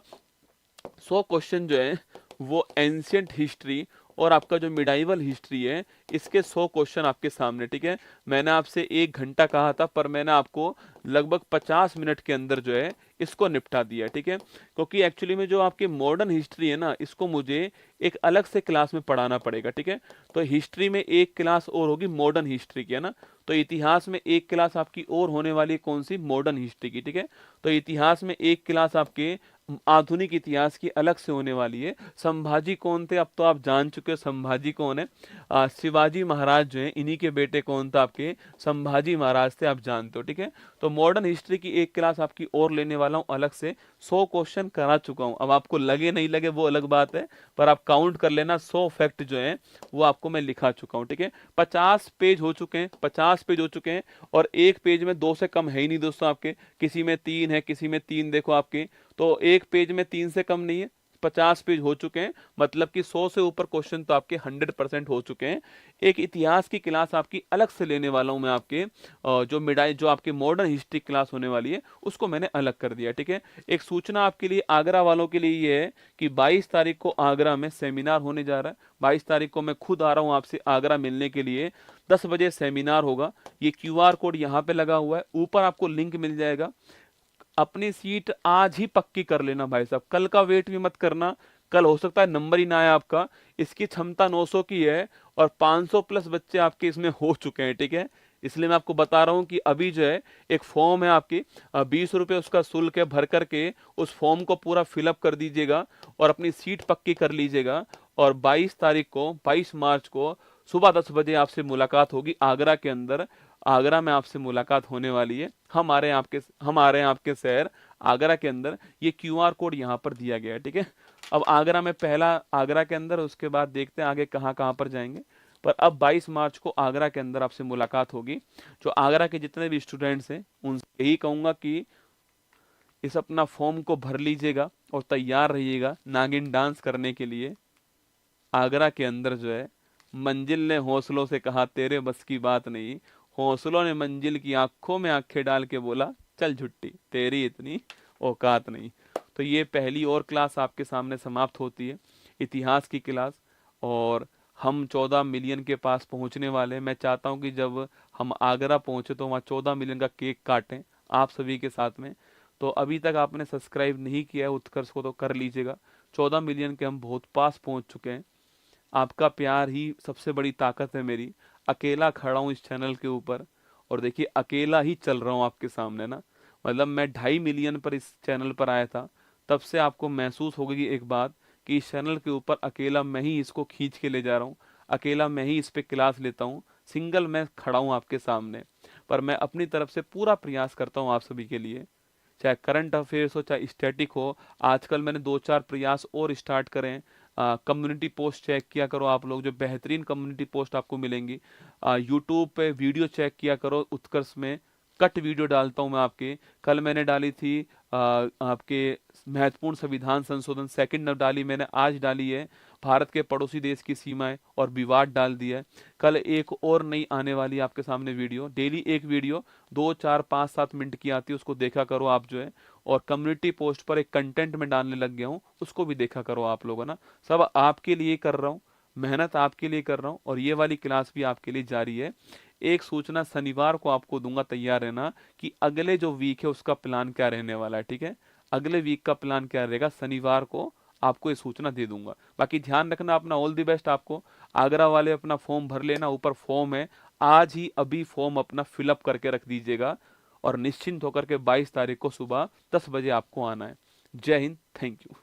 A: 100 क्वेश्चन जो है वो एंशियंट हिस्ट्री और आपका जो मिडाइवल हिस्ट्री है इसके 100 क्वेश्चन आपके सामने, ठीक है। मैंने आपसे 1 घंटा कहा था, पर मैंने आपको लगभग 50 मिनट के अंदर जो है इसको निपटा दिया, ठीक है। क्योंकि एक्चुअली में जो आपकी मॉडर्न हिस्ट्री है ना, इसको मुझे एक अलग से क्लास में पढ़ाना पड़ेगा, ठीक है। तो हिस्ट्री में एक क्लास और होगी मॉडर्न हिस्ट्री की, है ना। तो इतिहास में एक क्लास आपकी और होने वाली है, कौन सी? मॉडर्न हिस्ट्री की, ठीक है। तो इतिहास में एक क्लास आपके आधुनिक इतिहास की अलग से होने वाली है। संभाजी कौन थे? अब तो आप जान चुके हो संभाजी कौन है। शिवाजी महाराज जो है इन्हीं के बेटे कौन था? आपके संभाजी महाराज थे, आप जानते हो, ठीक है। तो मॉडर्न हिस्ट्री की एक क्लास आपकी और लेने वाला हूं अलग से। 100 क्वेश्चन करा चुका हूं, अब आपको लगे नहीं लगे वो अलग बात है, पर आप काउंट कर लेना 100 फैक्ट जो है वो आपको मैं लिखा चुका हूं, ठीक है। 50 पेज हो चुके हैं, 50 पेज हो चुके हैं, और एक पेज में 2 से कम है ही नहीं दोस्तों आपके। किसी में 3 है, किसी में 3 देखो आपके, तो एक पेज में 3 से कम नहीं है। 50 पेज हो चुके हैं, मतलब कि 100 से ऊपर क्वेश्चन तो आपके 100% हो चुके हैं। एक इतिहास की क्लास आपकी अलग से लेने वाला हूं मैं आपके, जो आपकी मॉडर्न हिस्ट्री क्लास होने वाली है उसको मैंने अलग कर दिया, ठीक है। एक सूचना आपके लिए आगरा वालों के लिए ये है कि 22 तारीख को आगरा में सेमिनार होने जा रहा है। 22 तारीख को मैं खुद आ रहा हूं आपसे आगरा मिलने के लिए। 10 बजे सेमिनार होगा। ये QR कोड यहाँ पे लगा हुआ है, ऊपर आपको लिंक मिल जाएगा। अपनी सीट आज ही पक्की कर लेना भाई साहब, कल का वेट भी मत करना, कल हो सकता है नंबर ही ना आए आपका। इसकी क्षमता 900 की है और 500 प्लस बच्चे आपके इसमें हो चुके हैं, ठीक है। इसलिए मैं आपको बता रहा हूँ कि अभी जो है एक फॉर्म है आपकी, 20 रुपये उसका शुल्क है, भर करके उस फॉर्म को पूरा फिलअप कर दीजिएगा और अपनी सीट पक्की कर लीजिएगा। और 22 तारीख को, 22 मार्च को सुबह 10 बजे आपसे मुलाकात होगी आगरा के अंदर। आगरा में आपसे मुलाकात होने वाली है। हम आ रहे हैं आपके शहर आगरा के अंदर। ये क्यूआर कोड यहाँ पर दिया गया है, ठीक है। अब आगरा में पहला आगरा के अंदर, उसके बाद देखते हैं आगे कहाँ कहाँ पर जाएंगे। पर अब 22 मार्च को आगरा के अंदर आपसे मुलाकात होगी। जो आगरा के जितने भी स्टूडेंट्स हैं उनसे यही कहूँगा कि इस अपना फॉर्म को भर लीजिएगा और तैयार रहिएगा नागिन डांस करने के लिए। आगरा के अंदर जो है, मंजिल ने हौसलों से कहा तेरे बस की बात नहीं, हौसलों ने मंजिल की आंखों में आंखें डाल के बोला चल झुट्टी तेरी इतनी औकात नहीं। तो ये पहली और क्लास आपके सामने समाप्त होती है, इतिहास की क्लास। और हम 14 मिलियन के पास पहुंचने वाले हैं। मैं चाहता हूं कि जब हम आगरा पहुंचे तो वहाँ 14 मिलियन का केक काटें आप सभी के साथ में। तो अभी तक आपने सब्सक्राइब नहीं किया है उत्कर्ष को तो कर लीजिएगा। 14 मिलियन के हम बहुत पास पहुंच चुके हैं। आपका प्यार ही सबसे बड़ी ताकत है मेरी। अकेला खड़ा हूँ इस चैनल के ऊपर और देखिए अकेला ही चल रहा हूँ आपके सामने ना। मतलब मैं 2.5 मिलियन पर इस चैनल पर आया था, तब से आपको महसूस होगी एक बात कि इस चैनल के ऊपर अकेला मैं ही इसको खींच के ले जा रहा हूँ, अकेला मैं ही इस पे क्लास लेता हूँ, सिंगल मैं खड़ा हूँ आपके सामने। पर मैं अपनी तरफ से पूरा प्रयास करता हूँ आप सभी के लिए, चाहे करंट अफेयर्स हो चाहे स्टैटिक हो। आजकल मैंने 2-4 प्रयास और स्टार्ट करे हैं। कम्युनिटी पोस्ट चेक किया करो आप लोग, जो बेहतरीन कम्युनिटी पोस्ट आपको मिलेंगी। यूट्यूब पे वीडियो चेक किया करो, उत्कर्ष में कट वीडियो डालता हूं मैं आपके। कल मैंने डाली थी आपके महत्वपूर्ण संविधान संशोधन, सेकंड डाली मैंने, आज डाली है भारत के पड़ोसी देश की सीमाएं और विवाद डाल दिया है। कल एक और नई आने वाली है आपके सामने वीडियो, डेली एक वीडियो 2, 4, 5, 7 मिनट की आती है, उसको देखा करो आप जो है। और कम्युनिटी पोस्ट पर एक कंटेंट में डालने लग गया हूँ, उसको भी देखा करो आप लोगों ना। सब आपके लिए कर रहा हूँ, मेहनत आपके लिए कर रहा हूँ और ये वाली क्लास भी आपके लिए जारी है। एक सूचना शनिवार को आपको दूंगा, तैयार रहना कि अगले जो वीक है उसका प्लान क्या रहने वाला है, ठीक है। अगले वीक का प्लान क्या रहेगा शनिवार को आपको ये सूचना दे दूंगा। बाकी ध्यान रखना अपना, ऑल द बेस्ट आपको। आगरा वाले अपना फॉर्म भर लेना, ऊपर फॉर्म है, आज ही अभी फॉर्म अपना फिलअप करके रख दीजिएगा और निश्चिंत होकर के 22 तारीख को सुबह 10 बजे आपको आना है। जय हिंद, थैंक यू।